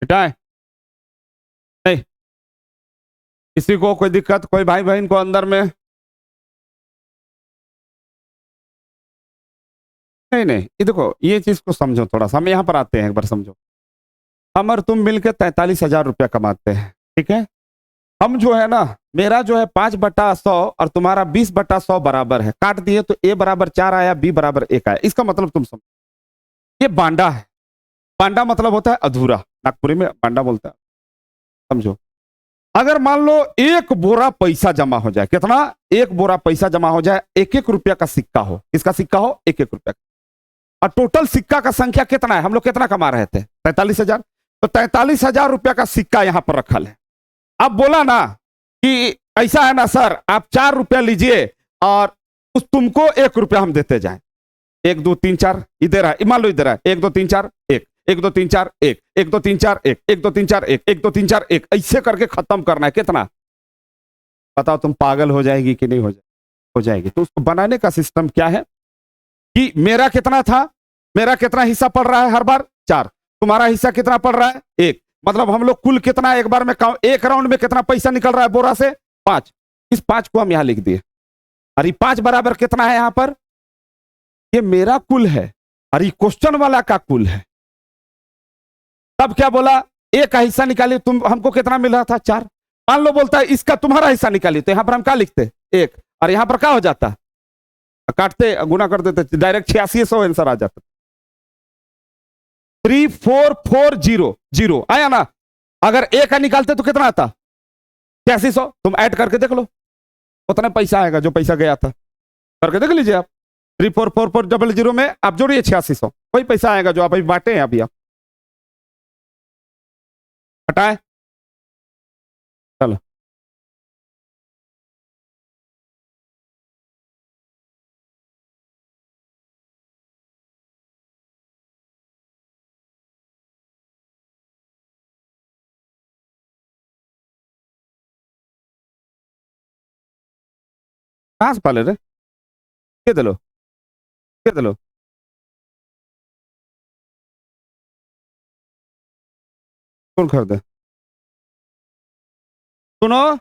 मिटाए नहीं, किसी को कोई दिक्कत, कोई भाई बहन को अंदर में? नहीं नहीं, ये देखो, ये चीज को समझो थोड़ा सा, हम यहाँ पर आते हैं, एक बार समझो। हम और तुम मिलकर 43,000 रुपया कमाते हैं, ठीक है? हम जो है ना, मेरा जो है 5/100 और तुम्हारा 20/100 बराबर है, काट दिए तो A बराबर 4 आया, B बराबर 1 आया। इसका मतलब तुम समझो, ये बांडा है। बांडा मतलब होता है अधूरा, नागपुरी में बांडा बोलता है, समझो। अगर मान लो 1 बोरा पैसा जमा हो जाए, कितना? 1 बोरा पैसा जमा हो जाए, 1-1 रुपया का सिक्का हो। किसका सिक्का हो? 1-1 रुपया। और टोटल सिक्का का संख्या कितना है? हम लोग कितना कमा रहे थे? 43,000। तो 43,000 रुपया का सिक्का यहां पर रखल है। अब बोला ना कि ऐसा है ना सर, आप 4 रुपया लीजिए और उस तुमको 1 रुपया हम देते जाए। 1 2 3 4 इधर है, मान लो इधर है, 1 2 3 4 1, 1 2 3 4 1, 1 2 3 4 1, 1 2 3 4 1, 1 2 3 4 1, ऐसे करके खत्म करना है। कितना? बताओ, तुम पागल हो जाएगी कि नहीं हो जाएगी? तो उसको बनाने का सिस्टम क्या है कि मेरा कितना था, मेरा कितना हिस्सा पड़ रहा है हर बार? 4। तुम्हारा हिस्सा कितना पड़ रहा है? 1। मतलब हम लोग कुल कितना एक बार में, एक राउंड में कितना पैसा निकल रहा है बोरा से? 5। इस 5 को हम यहां लिख दिए। और ये 5 बराबर कितना है यहां पर? ये मेरा कुल है और ये क्वेश्चन वाला का कुल है। तब क्या बोला? एक का हिस्सा निकालिए, तुम हमको कितना मिल रहा था? 4। मान लो बोलता है इसका तुम्हारा हिस्सा निकालिए, तो यहां पर हम क्या लिखते? 1। और यहां पर क्या हो जाता? काटते, गुना कर देते, डायरेक्ट 8600 आंसर आ जाता। 3440 आया ना? अगर एक का निकालते तो कितना आता? 8600। तुम ऐड करके देख लो, उतना पैसा आएगा जो पैसा गया था। करके देख लीजिए आप। 344400 में आप जोड़िए 8600, वही पैसा आएगा जो आप अभी बांटे हैं। अभी आप हटाए, चलो। कहाँ से पाले रे? के दिलो, के दिलो। कौन खरीदे? सुनो,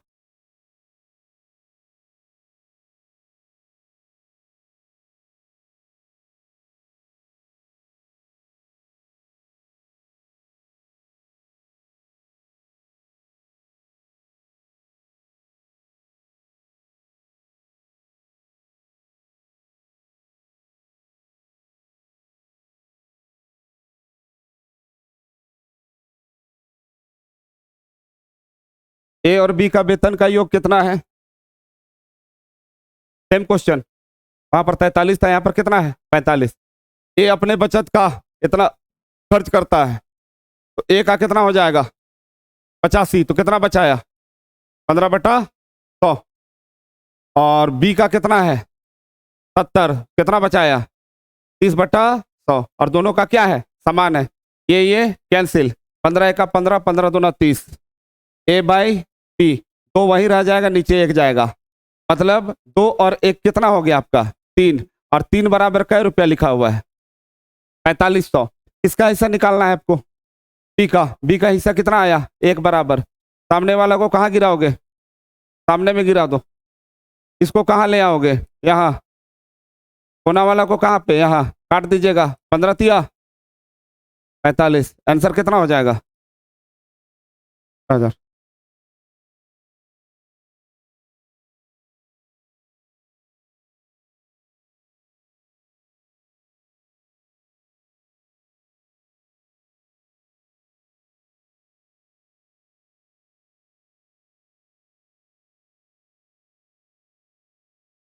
ए और बी का वेतन का योग कितना है? Same question. वहां पर 43 था, यहाँ पर कितना है? 45। ए अपने बचत का इतना खर्च करता है, तो ए का कितना हो जाएगा? 85। तो कितना बचाया? 15/100। और बी का कितना है? 70। कितना बचाया? 30/100। और दोनों का क्या है? समान है। ये कैंसिल, 15 1 15, 15 दूना 30। ए बाई बी, तो वही रह जाएगा, नीचे 1 जाएगा। मतलब 2 और 1 कितना हो गया आपका? 3। और 3 बराबर कै रुपया लिखा हुआ है? 4500। किसका हिस्सा निकालना है आपको? बी का। बी का हिस्सा कितना आया? 1 बराबर। सामने वाला को कहाँ गिराओगे? सामने में गिरा दो। इसको कहाँ ले आओगे? यहाँ। कोना वाला को कहाँ पे? यहाँ। काट दीजिएगा। 15 तिया 45। आंसर कितना हो जाएगा? 1000।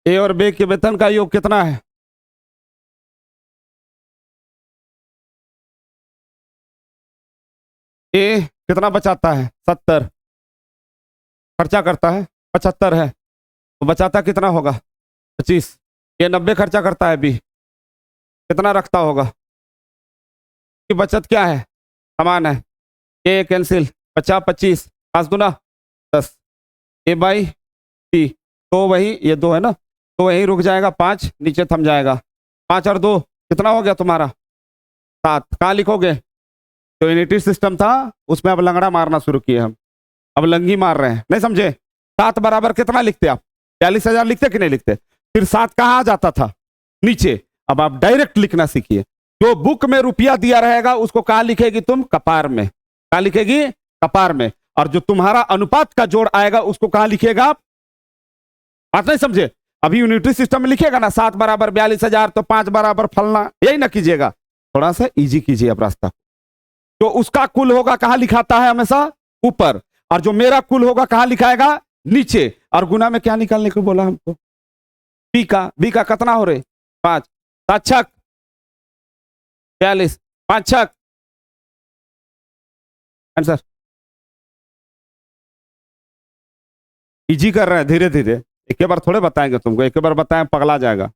ए और बी के वेतन का योग कितना है? ए कितना बचाता है? 70। खर्चा करता है 75 है, तो बचाता कितना होगा? 25। ये 90 खर्चा करता है अभी, कितना रखता होगा? कि बचत क्या है? समान है। ये cancel, 50 25, 5 Guna 10, A by T. तो वही ये 2 है ना, तो वही रुक जाएगा, 5 नीचे थम जाएगा। 5 और 2 कितना हो गया तुम्हारा? 7। कहाँ लिखोगे? जो यूनिटी सिस्टम था उसमें अब लंगड़ा मारना शुरू किए हम, अब लंगी मार रहे हैं, नहीं समझे? 7 बराबर कितना लिखते आप? 42,000 लिखते कि नहीं लिखते? फिर 7 कहाँ आ जाता था? नीचे। अब आप डायरेक्ट लिखना सीखिए। जो बुक में रुपया दिया रहेगा उसको कहाँ लिखेगी तुम? कपार में। कहाँ लिखेगी? कपार में। और जो तुम्हारा अनुपात का जोड़ आएगा उसको कहाँ लिखेगा आप? बात नहीं समझे? अभी यूनिटरी सिस्टम में लिखेगा ना 7 बराबर 42,000, तो 5 बराबर फलना, यही ना कीजिएगा। थोड़ा सा इजी कीजिए अब रास्ता। जो उसका कुल होगा कहाँ लिखाता है? हमेशा ऊपर। और जो मेरा कुल होगा कहाँ लिखाएगा? नीचे। और गुना में क्या निकालने को बोला हमको? बी का कितना हो रहे? 5। 7 छक 42, 5 छक आंसर। इजी कर रहे हैं धीरे धीरे, एक बार थोड़े बताएंगे तुमको, एक बार बताएं पगला जाएगा।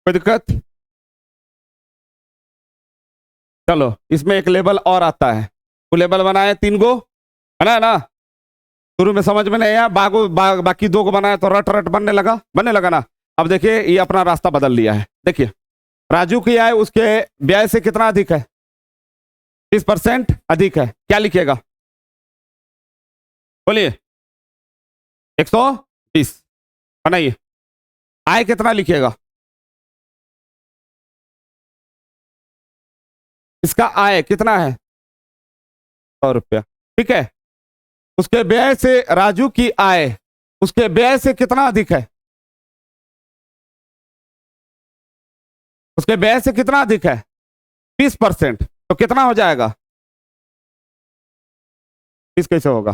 कोई दिक्कत? चलो इसमें एक लेवल और आता है, वो लेवल बनाए 3 गो, है ना? शुरू में समझ में नहीं आया, बाकी 2 को बनाया तो रट रट बनने लगा ना। अब देखिए ये अपना रास्ता बदल लिया है। देखिए राजू की आय उसके व्यय से कितना अधिक है? 30% अधिक है। क्या लिखिएगा? बोलिए। 120 बनाइए। आय कितना लिखिएगा? इसका आय कितना है? 100 रुपया। ठीक है। उसके व्यय से राजू की आय उसके व्यय से कितना अधिक है? उसके व्यय से कितना अधिक है? 30%। तो कितना हो जाएगा? 30 कैसे होगा?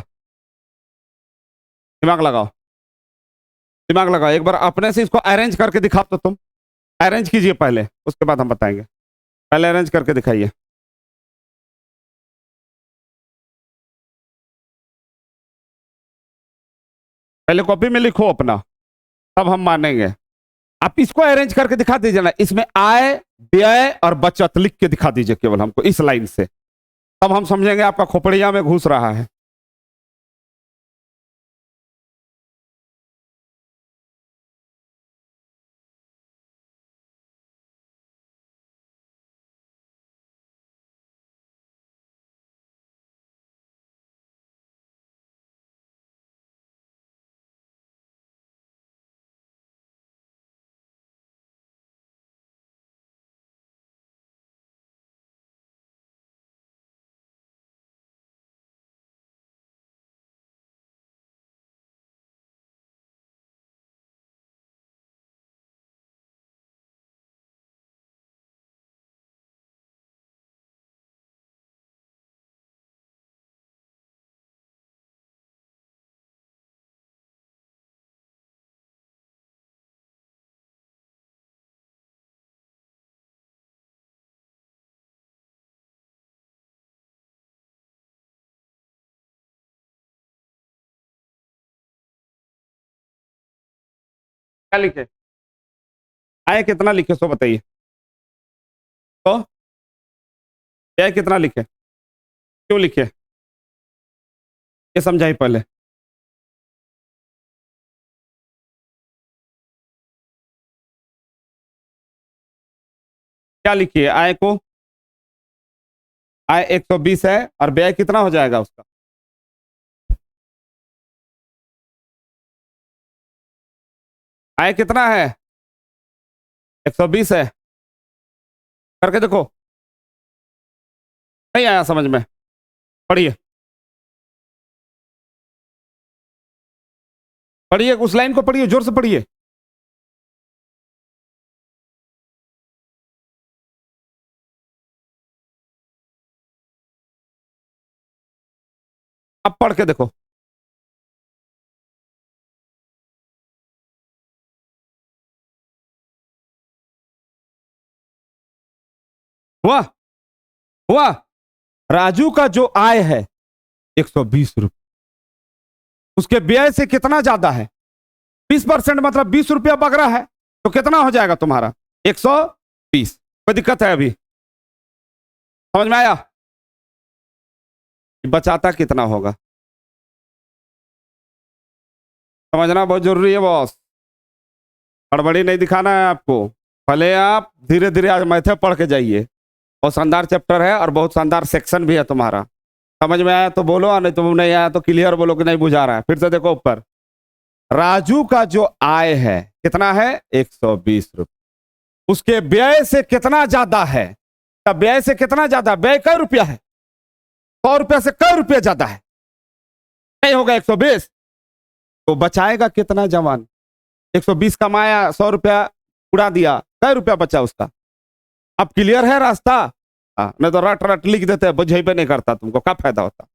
दिमाग लगाओ, दिमाग लगाओ, एक बार अपने से इसको अरेंज करके दिखाओ तो तुम। अरेंज कीजिए पहले, उसके बाद हम बताएंगे। पहले अरेंज करके दिखाइए। पहले कॉपी में लिखो अपना, तब हम मानेंगे। आप इसको अरेंज करके दिखा दीजिए ना, इसमें आय व्यय और बचत लिख के दिखा दीजिए केवल हमको इस लाइन से, तब हम समझेंगे आपका खोपड़िया में घुस रहा है। क्या लिखे? आय कितना लिखे सो बताइए तो। व्यय कितना लिखे? क्यों लिखे? ये समझाइए पहले। क्या लिखिए आय को? आय 120 है, और व्यय कितना हो जाएगा उसका? आय कितना है? 120 है। करके देखो। नहीं आया समझ में? पढ़िए, पढ़िए उस लाइन को पढ़िए, जोर से पढ़िए। अब पढ़ के देखो। हुआ हुआ। राजू का जो आय है 120 रुपये, उसके व्यय से कितना ज्यादा है? 20%, मतलब 20 रुपया बग रहा है, तो कितना हो जाएगा तुम्हारा? 120। कोई दिक्कत है अभी? समझ में आया? बचाता कितना होगा समझना बहुत जरूरी है बॉस। हड़बड़ी नहीं दिखाना है आपको। भले आप धीरे धीरे आज मैथे पढ़ के जाइए, बहुत शानदार चैप्टर है और बहुत शानदार सेक्शन भी है तुम्हारा। समझ में आया तो बोलो, नहीं तो नहीं आया तो क्लियर बोलो कि नहीं बुझा रहा है। फिर से देखो ऊपर, राजू का जो आय है कितना है? 120 रुपये। उसके व्यय से कितना ज्यादा है? तब व्यय से कितना ज्यादा? व्यय कई रुपया है? 100 रुपया से कई रुपया ज्यादा है? नहीं होगा 120। तो बचाएगा कितना जवान? 120 कमाया, 100 रुपया उड़ा दिया, कई रुपया बचा उसका? अब क्लियर है रास्ता? नहीं तो रट रट लिख देते हैं, बुझे पे नहीं करता, तुमको क्या फायदा होता?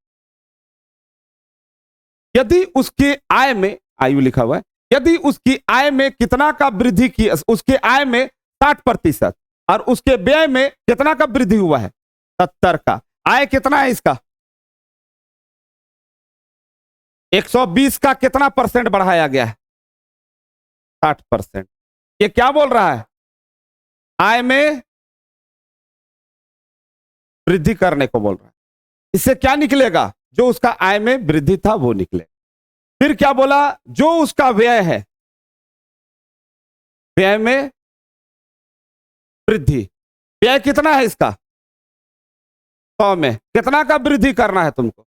यदि उसकी आय में, आयु लिखा हुआ है, यदि उसकी आय में कितना का वृद्धि की? उसके आय में 60% और उसके व्यय में कितना का वृद्धि हुआ है? 70 का। आय कितना है इसका? 120 का कितना परसेंट बढ़ाया गया है? 60%। ये क्या बोल रहा है? आय में वृद्धि करने को बोल रहा है। इससे क्या निकलेगा? जो उसका आय में वृद्धि था वो निकले। फिर क्या बोला? जो उसका व्यय है, व्यय में वृद्धि। व्यय कितना है इसका? 100 में कितना का वृद्धि करना है तुमको?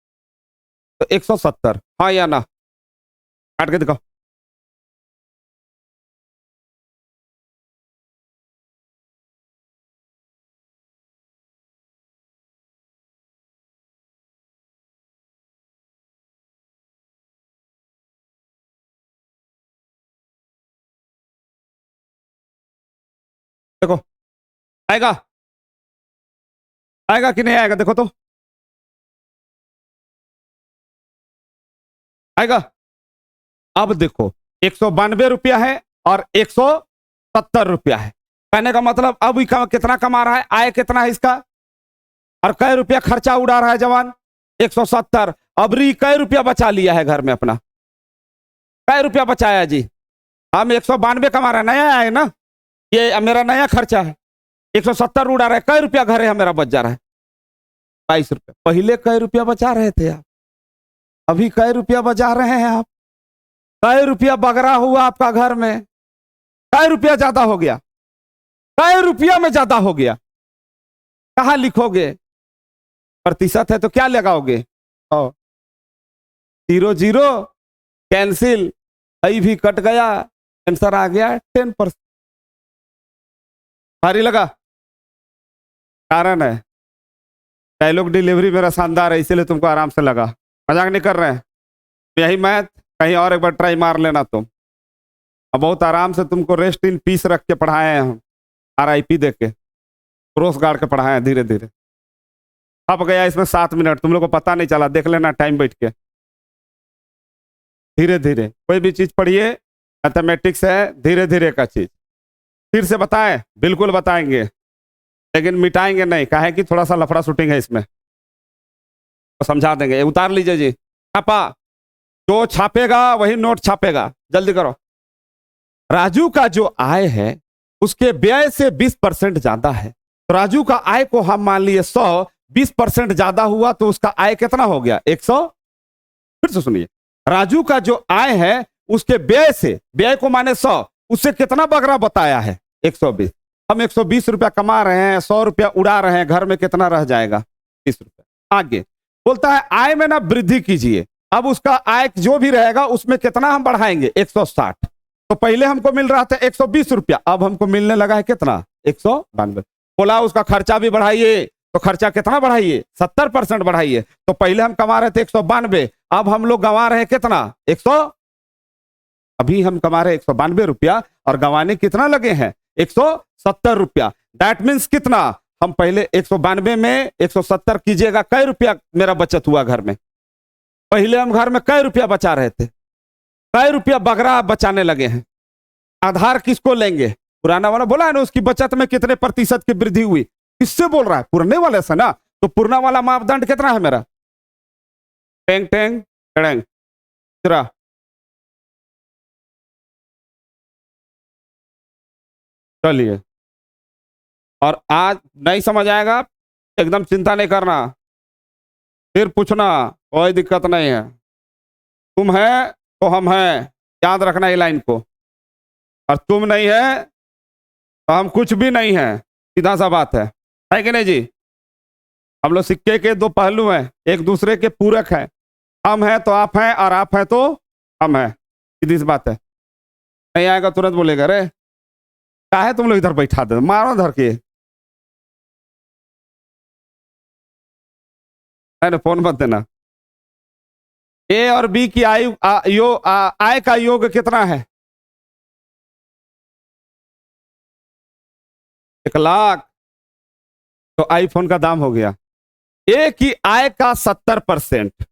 तो 170। हाँ या ना? काट के दिखाओ। देखो आएगा, आएगा कि नहीं आएगा? देखो तो आएगा। अब देखो 192 रुपया है और 170 रुपया है। कहने का मतलब अब कितना कमा रहा है? आय कितना है इसका? और कै रुपया खर्चा उड़ा रहा है जवान? 170। अब री कै रुपया बचा लिया है घर में अपना? कै रुपया बचाया जी? हम 192 कमा रहे हैं, नया है ना, ये मेरा नया खर्चा है। 170 उड़ा रहा है, कै रुपया घर है मेरा बच जा रहा है? 22 रुपया। पहले कै रुपया बचा रहे थे आप? अभी कै रुपया बचा रहे हैं आप? कै रुपया बगरा हुआ आपका घर में? कै रुपया ज्यादा हो गया? कै रुपया में ज्यादा हो गया? कहां लिखोगे? प्रतिशत है तो क्या लगाओगे? 0 0 कैंसिल, आई भी कट गया, आंसर आ गया 10%। भारी लगा? कारण है डायलॉग डिलीवरी मेरा शानदार है, इसीलिए तुमको आराम से लगा। मजाक नहीं कर रहे हैं। यही मैथ कहीं और एक बार ट्राई मार लेना तुम। अब बहुत आराम से तुमको रेस्ट इन पीस रख के पढ़ाए हैं हम, RIP दे के, क्रॉस गार्ड के पढ़ाए हैं धीरे धीरे। अब गया इसमें 7 मिनट, तुम लोग को पता नहीं चला, देख लेना टाइम बैठ के। धीरे धीरे कोई भी चीज पढ़िए, मैथमेटिक्स है धीरे धीरे का चीज। फिर से बताएं? बिल्कुल बताएंगे, लेकिन मिटाएंगे नहीं, काहे कि थोड़ा सा लफड़ा शूटिंग है इसमें, तो समझा देंगे। उतार लीजिए जी छापा, जो छापेगा वही नोट छापेगा, जल्दी करो। राजू का जो आय है उसके व्यय से 20% ज्यादा है। तो राजू का आय को हम मान लिए 100, 20% ज्यादा हुआ तो उसका आय कितना हो गया? 100। फिर से सुनिए, राजू का जो आय है उसके व्यय से, व्यय को माने 100, उससे कितना बगरा बताया है? 120। हम 120 रुपया कमा रहे हैं, 100 रुपया उड़ा रहे हैं, घर में कितना रह जाएगा? 30 रुपया। आगे बोलता है आय में ना वृद्धि कीजिए। अब उसका आय जो भी रहेगा उसमें कितना हम बढ़ाएंगे? 160। तो पहले हमको मिल रहा था 120 रुपया, अब हमको मिलने लगा है कितना? 192। बोला उसका खर्चा भी बढ़ाइए, तो खर्चा कितना बढ़ाइए? 70% बढ़ाइए। तो पहले हम कमा रहे थे 192, अब हम लोग गंवा रहे हैं कितना? 100। अभी हम कमा रहे 192 रुपया और गंवाने कितना लगे हैं? 170 रुपया। दैट मीन्स कितना? हम पहले 192 में 170 कीजिएगा, कै रुपया मेरा बचत हुआ घर में? पहले हम घर में कै रुपया बचा रहे थे, कै रुपया बगरा बचाने लगे हैं। आधार किसको लेंगे? पुराना वाला बोला है ना, उसकी बचत में कितने प्रतिशत की वृद्धि हुई? किससे बोल रहा है? पुरने वाले से ना। तो पुरना वाला मापदंड कितना है मेरा? Tang tang tang. तीसरा, चलिए। और आज नहीं समझ आएगा, एकदम चिंता नहीं करना, फिर पूछना, कोई दिक्कत नहीं है। तुम है तो हम हैं, याद रखना ये लाइन को। और तुम नहीं है तो हम कुछ भी नहीं है। सीधा सा बात है कि नहीं जी? हम लोग सिक्के के दो पहलू हैं, एक दूसरे के पूरक हैं। हम हैं तो आप हैं, और आप हैं तो हम हैं। सीधी सी बात है। नहीं आएगा तुरंत बोलेगा, अरे काहे तुम लोग इधर बैठा दे, मारो धर के। है ना, फोन मत देना। ए और बी की आयु आय का योग कितना है? 1 लाख। तो आईफोन का दाम हो गया। ए की आय का 70%,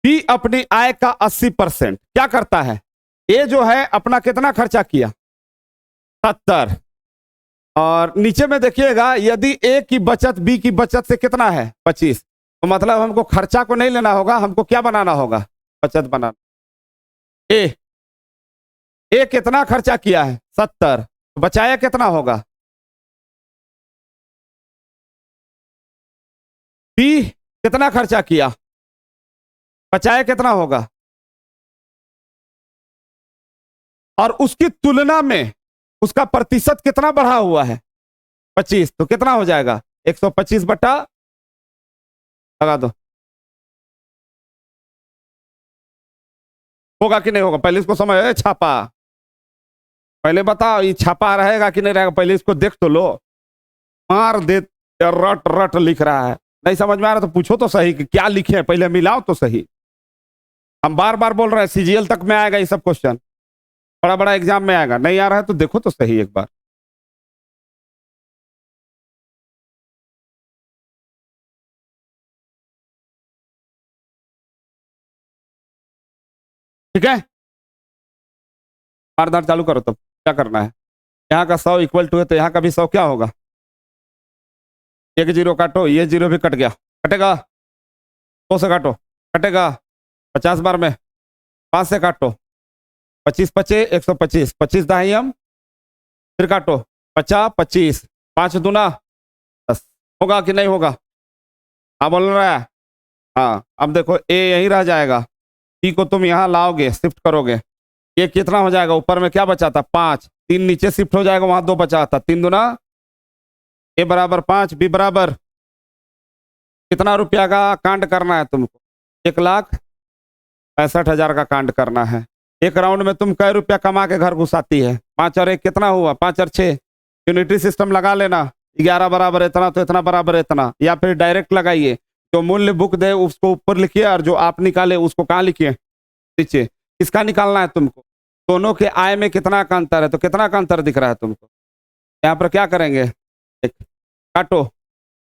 बी अपनी आय का 80%। क्या करता है? ए जो है अपना कितना खर्चा किया? 70। और नीचे में देखिएगा, यदि ए की बचत बी की बचत से कितना है? 25। तो मतलब हमको खर्चा को नहीं लेना होगा, हमको क्या बनाना होगा? बचत बनाना। ए ए कितना खर्चा किया है? 70। तो बचाया कितना होगा? बी कितना खर्चा किया, बचाया कितना होगा? और उसकी तुलना में उसका प्रतिशत कितना बढ़ा हुआ है? 25। तो कितना हो जाएगा? 125 बटा, लगा दो। होगा कि नहीं होगा? पहले इसको समझ, छापा पहले बताओ, ये छापा रहेगा कि नहीं रहेगा? पहले इसको देख तो लो। मार दे, रट रट लिख रहा है। नहीं समझ में आ रहा तो पूछो तो सही कि क्या लिखे हैं, पहले मिलाओ तो सही। हम बार बार बोल रहे हैं, सीजीएल तक में आएगा ये सब क्वेश्चन, बड़ा बड़ा एग्जाम में आएगा। नहीं आ रहा है तो देखो तो सही एक बार। ठीक है, मारदार चालू करो। तब क्या करना है? यहाँ का 100 इक्वल टू है, तो यहाँ का भी 100 क्या होगा? एक जीरो काटो, ये जीरो भी कट गया, कटेगा। 2 से काटो, कटेगा। 50 बार में 5 से काटो, 25 पचे 125, 25 दहाई हम, फिर काटो, 50 25, 5 दूना 10। होगा कि नहीं होगा? हाँ बोल रहा है। हाँ, अब देखो ए यहीं रह जाएगा, टी को तुम यहाँ लाओगे, शिफ्ट करोगे। ये कितना हो जाएगा? ऊपर में क्या बचा था? 5। 3 नीचे शिफ्ट हो जाएगा, वहां 2 बचा था। 3 दूना, ए बराबर 5, बी बराबर कितना रुपया का कांड करना है तुमको? 1,65,000 का कांड करना है। एक राउंड में तुम कै रुपया कमा के घर घुसाती है? 5 और 1 कितना हुआ? 5 और 6। यूनिटी सिस्टम लगा लेना, 11 बराबर इतना तो इतना बराबर इतना, या फिर डायरेक्ट लगाइए। जो मूल्य बुक दे उसको ऊपर लिखिए, और जो आप निकाले उसको कहाँ लिखिए? नीचे। किसका निकालना है तुमको? दोनों के आय में कितना का अंतर है? तो कितना का अंतर दिख रहा है तुमको? यहाँ पर क्या करेंगे? एक काटो,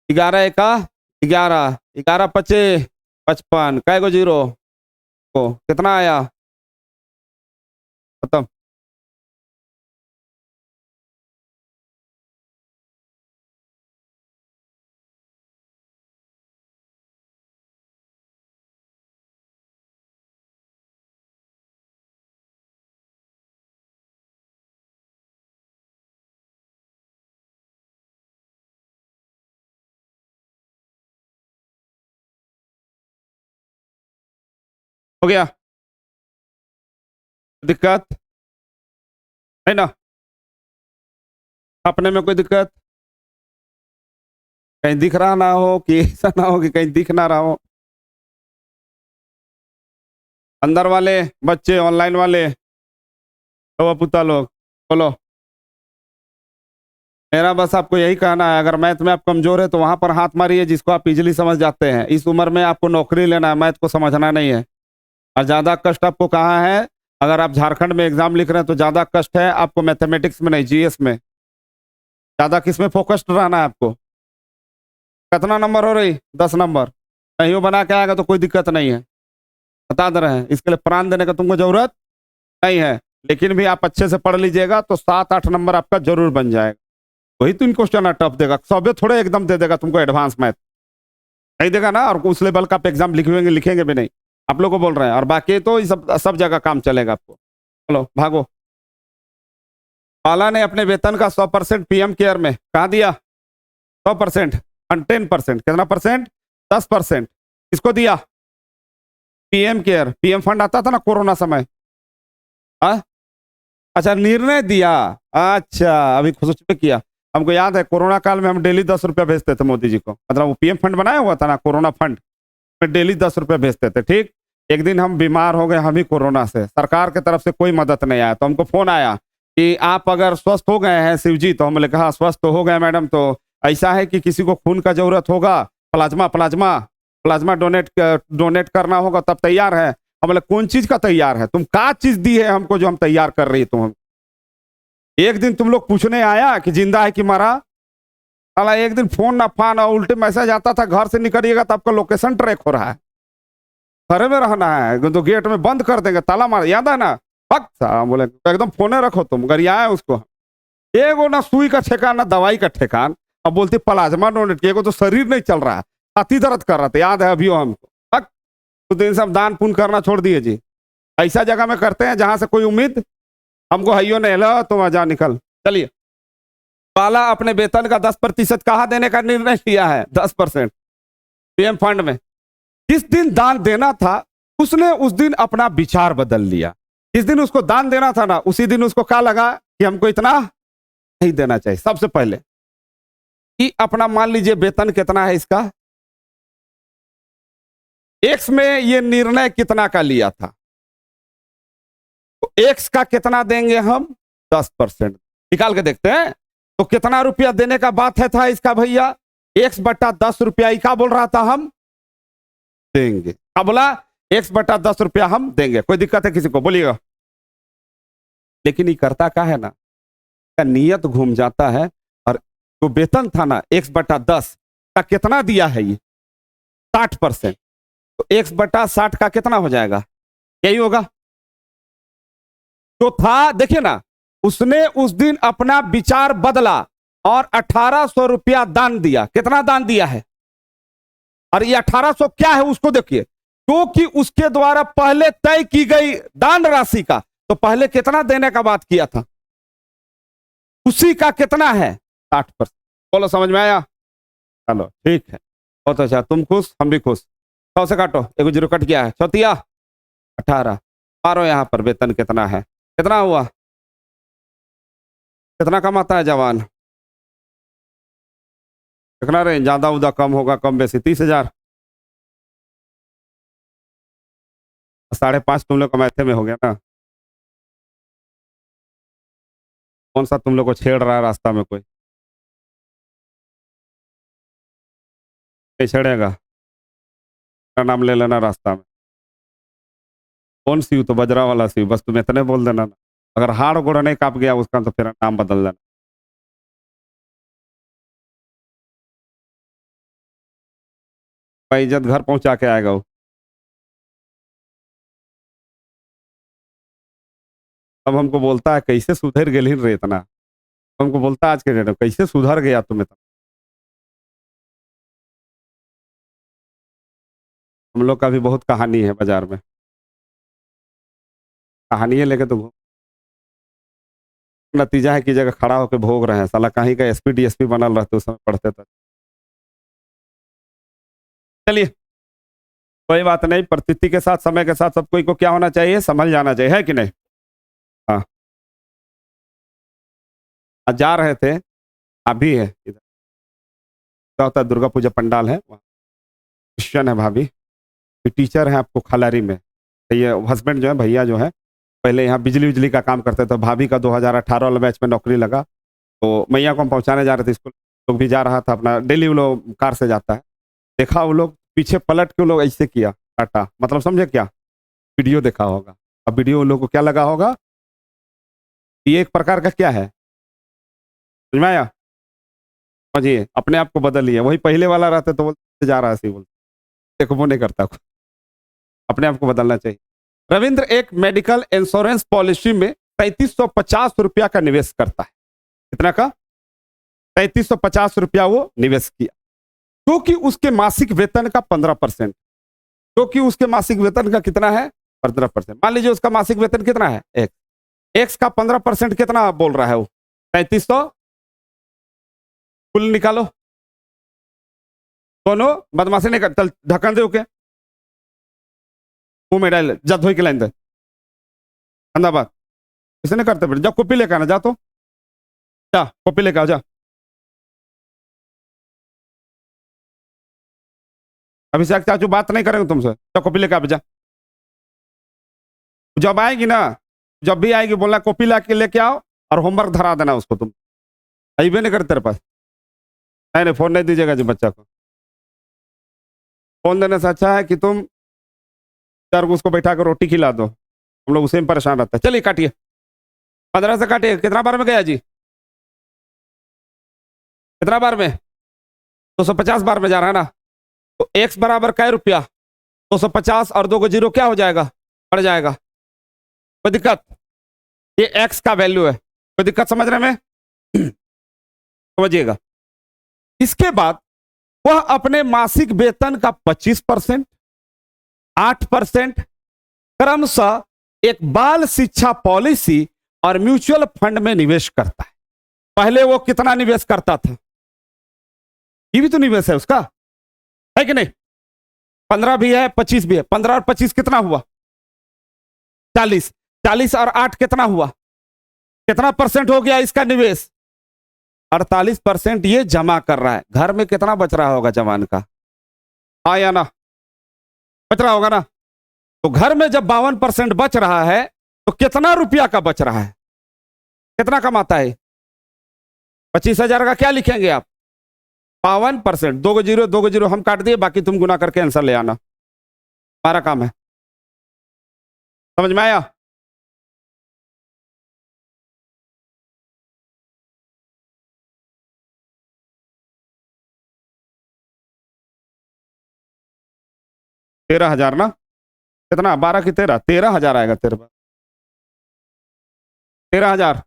11 एका 11, 11 पचे 55, कै गो जीरो को कितना आया? खत्म। हो गया? दिक्कत है ना? अपने में कोई दिक्कत? कहीं दिख रहा ना हो कि ऐसा ना हो कि कहीं दिख ना रहा हो। अंदर वाले बच्चे, ऑनलाइन वाले, तो पुता लोग बोलो। मेरा बस आपको यही कहना है, अगर मैथ में आप कमजोर है तो वहां पर हाथ मारिए जिसको आप इजीली समझ जाते हैं। इस उम्र में आपको नौकरी लेना है, मैथ को समझना नहीं है। और ज्यादा कष्ट आपको कहाँ है? अगर आप झारखंड में एग्जाम लिख रहे हैं तो ज्यादा कष्ट है आपको मैथमेटिक्स में, नहीं जीएस में। ज्यादा किस में फोकस्ड रहना है आपको? कितना नंबर हो रही? 10 नंबर। नहीं हो बना के आएगा तो कोई दिक्कत नहीं है, बता दे रहे हैं। इसके लिए प्राण देने का तुमको जरूरत नहीं है, लेकिन भी आप अच्छे से पढ़ लीजिएगा तो 7-8 नंबर आपका जरूर बन जाएगा। वही तीन क्वेश्चन टफ देगा, सबे थोड़े एकदम दे देगा तुमको एडवांस मैथ, नहीं देगा ना। और उस लेवल का आप एग्जाम लिखेंगे लिखेंगे भी नहीं, आप लोग को बोल रहे हैं। और बाकी तो सब सब जगह काम चलेगा आपको। चलो भागो। पाला ने अपने वेतन का 100% पीएम केयर में कहा दिया? 100%, 10%, कितना परसेंट? 10%। किसको दिया? पीएम केयर, पीएम फंड आता था ना कोरोना समय। हाँ, अच्छा निर्णय दिया। अच्छा अभी सोच पे किया। हमको याद है कोरोना काल में हम डेली 10 रुपया भेजते थे मोदी जी को, मतलब वो पीएम फंड बनाया हुआ था ना कोरोना फंड, में डेली 10 रुपया भेजते थे। ठीक, एक दिन हम बीमार हो गए हम ही कोरोना से, सरकार की तरफ से कोई मदद नहीं आया, तो हमको फोन आया कि आप अगर स्वस्थ हो गए हैं शिव जी, तो हमने कहा स्वस्थ तो हो गए मैडम, तो ऐसा है कि किसी को खून का जरूरत होगा, प्लाज्मा प्लाज्मा प्लाज्मा डोनेट करना होगा, तब तैयार है। हम बोले कौन चीज का तैयार है, तुम क्या चीज दी है हमको जो हम तैयार कर रही तुम? एक दिन तुम लोग पूछने आया कि जिंदा है कि मरा? साला एक दिन फोन ना फान और उल्टे मैसेज आता था, घर से निकलिएगा तो आपका लोकेशन ट्रैक हो रहा है, घरे में रहना है तो गेट में बंद कर देंगे, ताला मार, याद है ना? फक साला बोले एकदम फोने रखो तुम, गरिया है उसको। एगो ना सुई का ठेकान ना दवाई का ठेकान, अब बोलती प्लाज्मा डोनेट किया, तो शरीर नहीं चल रहा है, छाती दर्द कर रहा था, याद है अभी हमको। फक, तो दिन सब दान पुण्य करना छोड़ दिए जी, ऐसा जगह में करते हैं जहां से कोई उम्मीद हमको हइयो नहीं ला, तुम जा निकल। चलिए, पाला अपने वेतन का 10% कहा देने का निर्णय लिया है? 10% पीएम फंड में। जिस दिन दान देना था उसने उस दिन अपना विचार बदल लिया। जिस दिन उसको दान देना था ना उसी दिन उसको क्या लगा कि हमको इतना नहीं देना चाहिए। सबसे पहले कि अपना मान लीजिए वेतन कितना है इसका, एक्स में ये निर्णय कितना का लिया था, तो एक्स का कितना देंगे हम? 10%। निकाल के देखते हैं तो कितना रुपया देने का बात है था इसका भैया? x/10 रुपया ही का बोल रहा था हम देंगे। क्या बोला? x/10 रुपया हम देंगे। कोई दिक्कत है किसी को? बोलिएगा। लेकिन ये करता क्या है ना, नियत घूम जाता है। और जो वेतन था ना x/10 का कितना दिया है ये? 60%। तो x/60 का कितना हो जाएगा? यही होगा जो था। देखिए ना, उसने उस दिन अपना विचार बदला और 1800 रुपया दान दिया। कितना दान दिया है? और ये 1800 क्या है उसको देखिए, क्योंकि उसके द्वारा पहले तय की गई दान राशि का, तो पहले कितना देने का बात किया था, उसी का कितना है? 60%। बोलो समझ में आया? चलो ठीक है, बहुत अच्छा, तुम खुश हम भी खुश। 100 से काटो, एक 0 कट गया है, चौथिया 18। मारो यहाँ पर वेतन कितना है, कितना हुआ, कितना कमाता है जवान? देखना रहे, ज्यादा उदा कम होगा, कम बेसी 30,000। 5.5 तुम लोग कमाते में हो गया ना। कौन सा तुम लोग को छेड़ रहा है रास्ता में? कोई नहीं छेड़ेगा, मेरा नाम ले लेना रास्ता में। कौन सी तो बजरा वाला सी, बस तुम इतने बोल देना ना। अगर हाड़ गोड़ा नहीं कांप गया उसका तो फिर नाम बदल देना। इज्जत घर पहुंचा के आएगा वो। अब हमको बोलता है कैसे सुधर गेल रे इतना, हमको बोलता है आज के डेट में कैसे सुधर गया तुम इतना। हम लोग का भी बहुत कहानी है बाजार में, कहानियां लेके तो नतीजा है कि जगह खड़ा होकर भोग रहे हैं। साला कहीं का एसपी डीएसपी बनल रहते उस समय पढ़ते थे। चलिए कोई बात नहीं, प्रकृति के साथ समय के साथ सब कोई को क्या होना चाहिए, समझ जाना चाहिए, है कि नहीं? हाँ, आज जा रहे थे, अभी है इधर क्या होता है, दुर्गा पूजा पंडाल है वहाँ, क्रिश्चियन है भाभी, टीचर है आपको खलारी में। ये हस्बैंड जो है, भैया जो है, पहले यहाँ बिजली बिजली का काम करते थे। भाभी का 2018 वाला बैच में नौकरी लगा, तो मैया को हम पहुंचाने जा रहे थे स्कूल, लोग भी जा रहा था अपना, डेली वो लोग कार से जाता है। देखा वो लोग पीछे पलट के वो लोग ऐसे किया टाटा, मतलब समझे क्या? वीडियो देखा होगा। अब वीडियो लोगों को क्या लगा होगा, ये एक प्रकार का क्या है, समझ में आया? समझिए, अपने आप को बदल लिया। वही पहले वाला रहता तो बोलते जा रहा है, ऐसे बोलते, देखो वो नहीं करता, अपने आप को बदलना चाहिए। रविंद्र एक मेडिकल इंश्योरेंस पॉलिसी में 3550 रुपया का निवेश करता है। कितना का? 3350 रुपया वो निवेश किया, क्योंकि उसके मासिक वेतन का 15%, क्योंकि उसके मासिक वेतन का कितना है 15%। मान लीजिए उसका मासिक वेतन कितना है एक्स, एक्स का 15% कितना बोल रहा है वो 3300, कुल निकालो। दोनों बदमाशी नहीं कर, ढक्कन दे के मुंह में डाल, जा धोई के लाइन दे अंदा बात, इसे नहीं करते फिर। जा कॉपी लेकर आना, जा तो जा कॉपी लेकर आओ जा। अभिषेक चाचू बात नहीं करेंगे तुमसे, जा कॉपी लेकर आ जा। जब आएगी ना, जब भी आएगी बोलना कॉपी ला के लेके आओ और होमवर्क धरा देना उसको। तुम अभी नहीं करते तेरे पास, नहीं नहीं फोन नहीं दीजिएगा जी बच्चा को। फोन देने से अच्छा है कि तुम चार को उसको बैठा कर रोटी खिला दो, हम लोग उसी में परेशान रहते हैं। चलिए काटिए, 15 से काटिए। कितना बार में गया जी, कितना बार में 250 बार में जा रहा है ना। तो एक्स बराबर कै रुपया 250 और 2 को 0 क्या हो जाएगा, बढ़ जाएगा। कोई दिक्कत, ये एक्स का वैल्यू है, कोई दिक्कत समझने में समझिएगा। इसके बाद वह अपने मासिक वेतन का 25%, 8% क्रमशः एक बाल शिक्षा पॉलिसी और म्यूचुअल फंड में निवेश करता है। पहले वो कितना निवेश करता था, ये भी तो निवेश है उसका, है कि नहीं। 15 भी है 25 भी है, 15 और 25 कितना हुआ 40, 40 और 8 कितना हुआ, कितना परसेंट हो गया इसका निवेश 48% ये जमा कर रहा है। घर में कितना बच रहा होगा जमान का, हाँ या ना, बच रहा होगा ना। तो घर में जब 52% बच रहा है तो कितना रुपया का बच रहा है, कितना कमाता है 25,000 का क्या लिखेंगे आप 52%, 2 को 0 2 को 0 हम काट दिए, बाकी तुम गुना करके आंसर ले आना, हमारा काम है। समझ में आया। तेरह हजार ना, कितना 12 की 13, 13,000 आएगा तेरे पास, 13,000।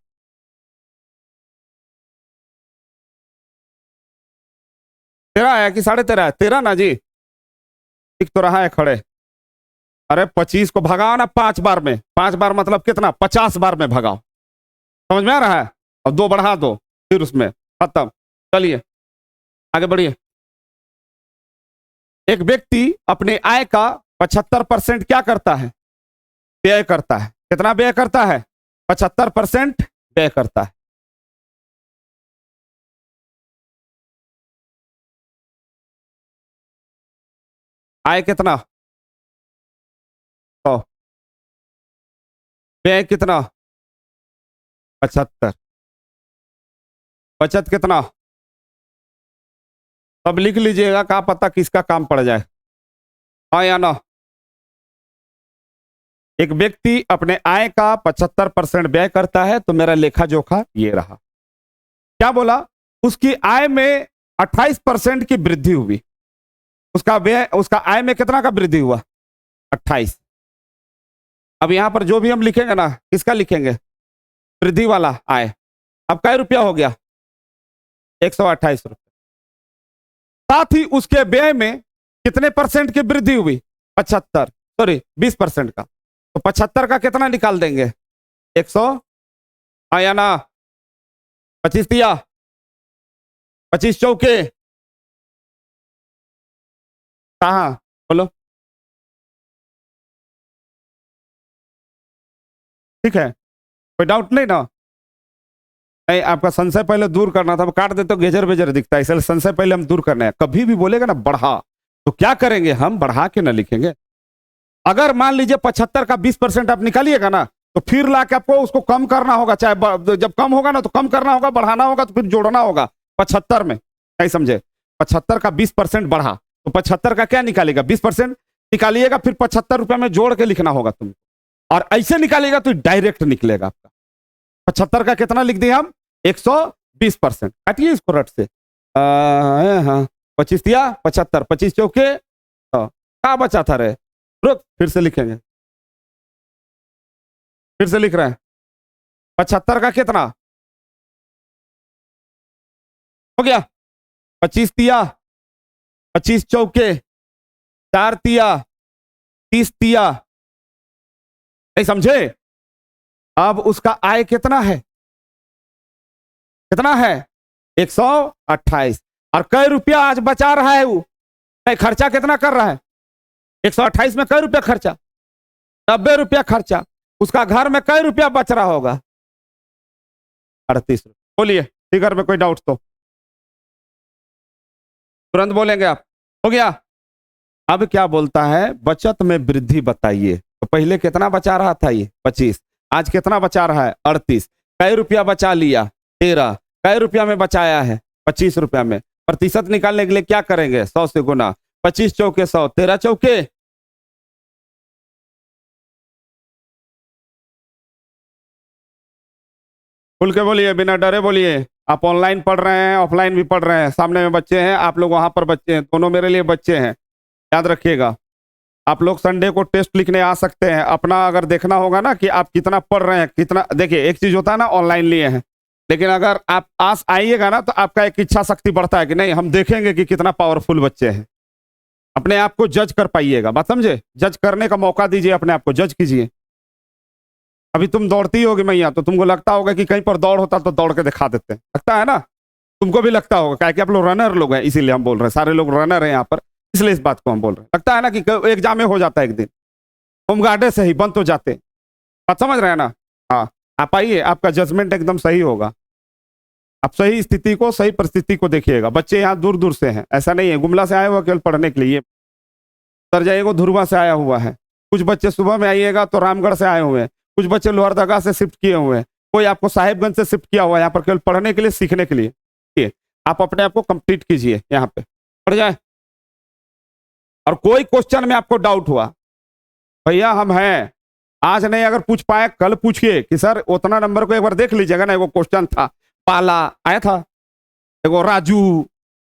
तेरह आया कि 13.5 है, 13 ना जी, दिख तो रहा है खड़े। अरे 25 को भगाओ ना 5 बार में, 5 बार मतलब कितना 50 बार में भगाओ, समझ में आ रहा है। अब 2 बढ़ा दो फिर उसमें खत्म। चलिए आगे बढ़िए। एक व्यक्ति अपने आय का 75% क्या करता है, व्यय करता है। कितना व्यय करता है 75% व्यय करता है। आय कितना 100, व्यय कितना 75, बचत कितना, सब लिख लीजिएगा, क्या पता किसका काम पड़ जाए, हाँ या ना। एक व्यक्ति अपने आय का 75% व्यय करता है, तो मेरा लेखा जोखा ये रहा। क्या बोला, उसकी आय में 28% की वृद्धि हुई, उसका व्यय, उसका आय में कितना का वृद्धि हुआ 28। अब यहां पर जो भी हम लिखेंगे ना, किसका लिखेंगे वृद्धि वाला आय। अब कै रुपया हो गया 128 रुपया। साथ ही उसके व्यय में कितने परसेंट की वृद्धि हुई 75, सॉरी 20% का, तो 75 का कितना निकाल देंगे 100, आया ना। 25 दिया, 25 चौके कहा, बोलो। ठीक है, कोई डाउट नहीं ना। नहीं, आपका संशय पहले दूर करना था, काट दे तो गेजर बेजर दिखता है, इसलिए संशय पहले हम दूर करने हैं। कभी भी बोलेगा ना बढ़ा, तो क्या करेंगे हम, बढ़ा के ना लिखेंगे। अगर मान लीजिए 75 का 20% आप निकालिएगा ना, तो फिर लाके आपको उसको कम करना होगा, चाहे जब कम होगा ना तो कम करना होगा, बढ़ाना होगा तो फिर जोड़ना होगा 75 में, नहीं समझे। 75 का 20% बढ़ा, तो 75 का क्या निकालेगा 20% निकालिएगा, फिर 75 रुपये में जोड़ के लिखना होगा तुम, और ऐसे निकालिएगा तो डायरेक्ट निकलेगा आपका। 75 का कितना लिख दिए हम 120%, काटिए इसको रट से। हाँ 25 दिया 75, 25 चौके, क्या बचा था रे, रुक फिर से लिखेंगे, फिर से लिख रहे हैं। 75 का कितना हो गया 25 तिया 25 चौके 4 तिया 30 तिया, नहीं समझे? अब उसका आय कितना है? कितना है? 128। और कई रुपया आज बचा रहा है वो? नहीं, खर्चा कितना कर रहा है? 128 में कई रुपया खर्चा? 90 रुपया खर्चा। उसका घर में कई रुपया बच रहा होगा? 38 रुपया। बोलिए फिगर में कोई डाउट तो तुरंत बोलेंगे आप। हो गया। अब क्या बोलता है? बचत में वृद्धि बताइए। तो पहले कितना बचा रहा था ये? 25। आज कितना बचा रहा है? 38। कई रुपया बचा लिया? 13। कई रुपया में बचाया है? 25 रुपया में। प्रतिशत निकालने के लिए क्या करेंगे? 100 से गुना। 25 चौके 100, 13 चौके खुल के बोलिए, बिना डरे बोलिए। आप ऑनलाइन पढ़ रहे हैं, ऑफलाइन भी पढ़ रहे हैं, सामने में बच्चे हैं, आप लोग वहां पर बच्चे हैं, दोनों मेरे लिए बच्चे हैं। याद रखिएगा, आप लोग संडे को टेस्ट लिखने आ सकते हैं। अपना अगर देखना होगा ना कि आप कितना पढ़ रहे हैं, कितना। देखिए एक चीज होता है ना, ऑनलाइन लिए हैं, लेकिन अगर आप आस आइएगा ना तो आपका एक इच्छा शक्ति बढ़ता है कि नहीं हम देखेंगे कि कितना पावरफुल बच्चे हैं। अपने आप को जज कर पाइएगा, बात समझे? जज करने का मौका दीजिए, अपने आप को जज कीजिए। अभी तुम दौड़ती होगी मैया, तो तुमको लगता होगा कि कहीं पर दौड़ होता तो दौड़ के दिखा देते, लगता है ना? तुमको भी लगता होगा, क्या कि आप लोग रनर लोग हैं, इसीलिए हम बोल रहे हैं। सारे लोग रनर हैं यहाँ पर, इसलिए इस बात को हम बोल रहे हैं। लगता है ना कि एग्जाम में हो जाता है एक दिन, होमगार्डे से ही बंद हो जाते। बात समझ रहे हैं ना? हाँ, आप आइए, आपका जजमेंट एकदम सही होगा। आप सही स्थिति को, सही परिस्थिति को देखिएगा। बच्चे यहाँ दूर दूर से हैं, ऐसा नहीं है गुमला से आए हुआ केवल पढ़ने के लिए। उतर जाइएगा, धुरवा से आया हुआ है। कुछ बच्चे सुबह में आइएगा तो रामगढ़ से आए हुए हैं, कुछ बच्चे लोहरदगा से शिफ्ट किए हुए हैं, कोई आपको साहिबगंज से शिफ्ट किया हुआ है यहाँ पर केवल पढ़ने के लिए, सीखने के लिए। आप अपने आप को कंप्लीट कीजिए, यहाँ पे पढ़ जाए। और कोई क्वेश्चन में आपको डाउट हुआ, भैया हम हैं, आज नहीं अगर पूछ पाए कल पूछिए कि सर उतना नंबर को एक बार देख लीजिएगा ना। एगो क्वेश्चन था, पाला आया था, एगो राजू,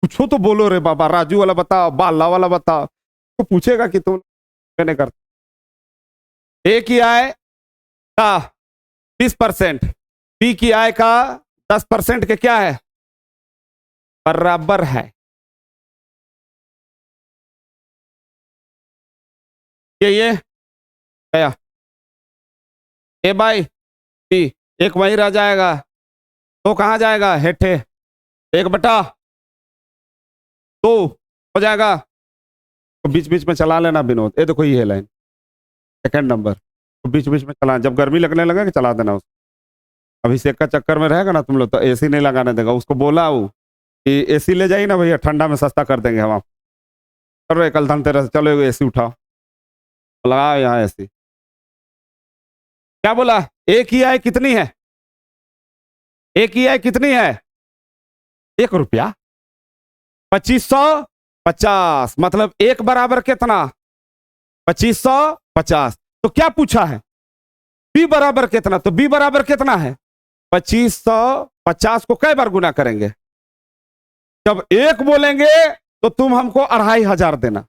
पूछो तो बोलो रे बाबा, राजू वाला बताओ, बाला वाला बताओ। तो पूछेगा कि तुम नहीं करते। ए की आय का 20%, बी की आय का 10% के क्या है? बराबर है। ये गया ए बाई बी, एक वहीं रह जाएगा, तो कहाँ जाएगा? हेठे 1/2 हो जाएगा। तो बीच बीच में चला लेना विनोद। ये देखो ये लाइन, सेकंड नंबर, तो बीच बीच में चला, जब गर्मी लगने लगे कि चला देना उसको। अभिषेक का चक्कर में रहेगा ना तुम लोग तो एसी नहीं लगाने देगा। उसको बोला वो कि एसी ले जाइए ना भैया, ठंडा में सस्ता कर देंगे हम। चलो कल धनतेरस, चलो एसी उठाओ, लगाओ यहाँ एसी। क्या बोला? एक ही आय कितनी है? एक ही आय कितनी है? 1 रुपया। 2550, मतलब एक बराबर कितना? 2550। तो क्या पूछा है? बी बराबर कितना? तो बी बराबर कितना है? 2550 को कई बार गुना करेंगे? जब एक बोलेंगे तो तुम हमको 2500 देना।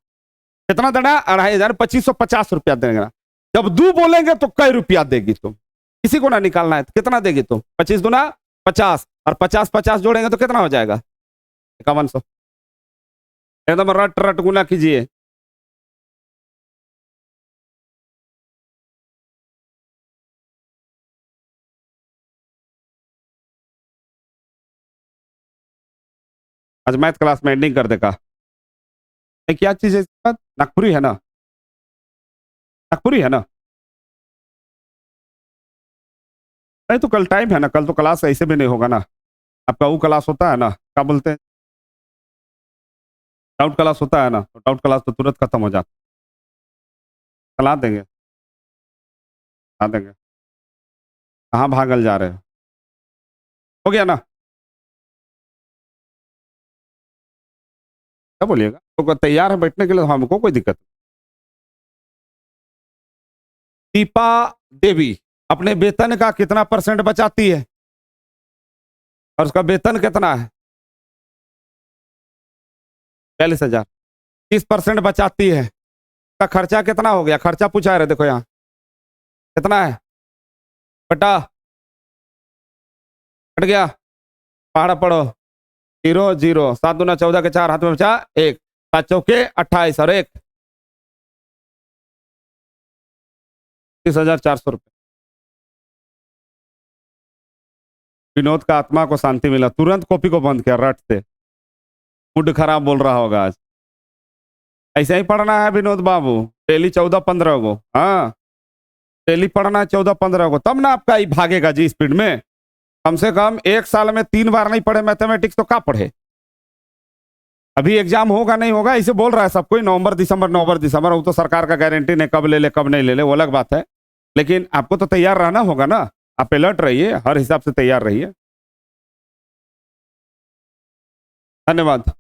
कितना देना? 2500, 2550 रुपया देना। जब दो बोलेंगे तो कई रुपया देगी तुम? किसी को ना निकालना है, तो कितना देगी तुम? 25 दूना 50, और 50 50 जोड़ेंगे तो कितना हो जाएगा? 5100। एकदम रट रट गुना कीजिए। आज मैथ क्लास में एंडिंग कर देगा। क्या चीज है? नागपुरी है ना? नागपुरी है ना? नहीं तो कल टाइम है ना, कल तो क्लास ऐसे भी नहीं होगा ना। आपका वो क्लास होता है ना, क्या बोलते हैं, डाउट क्लास होता है ना, तो डाउट क्लास तो तुरंत खत्म हो जाता। चला देंगे, चला देंगे। कहाँ भागल जा रहे हो गया ना? क्या बोलिएगा? तो तैयार है बैठने के लिए, हमको कोई दिक्कत नहीं। दीपा देवी अपने वेतन का कितना % बचाती है? और उसका वेतन कितना है? 42,000। 30% बचाती है। का खर्चा कितना हो गया? खर्चा पूछा रहे, देखो यहाँ कितना है, बटा, हट गया, पहाड़ा पढ़ो। 0 0, 7 दूना 14 के 4 हाथ में बचा 1, 7 चौके 28 और 1 30,400 रुपये। विनोद का आत्मा को शांति मिला, तुरंत कॉपी को बंद किया रट से। मूड खराब बोल रहा होगा आज। ऐसे ही पढ़ना है विनोद बाबू, डेली 14-15 को। हाँ, डेली पढ़ना है 14-15 को, तब ना आपका ये भागेगा जी स्पीड में। कम से कम 1 साल में 3 बार नहीं पढ़े मैथमेटिक्स तो क्या पढ़े। अभी एग्जाम होगा नहीं होगा इसे बोल रहा है सब कोई, नवंबर दिसंबर, वो तो सरकार का गारंटी नहीं, कब ले ले कब नहीं ले ले वो अलग बात है, लेकिन आपको तो तैयार रहना होगा ना। आप अलर्ट रहिए, हर हिसाब से तैयार रहिए। धन्यवाद।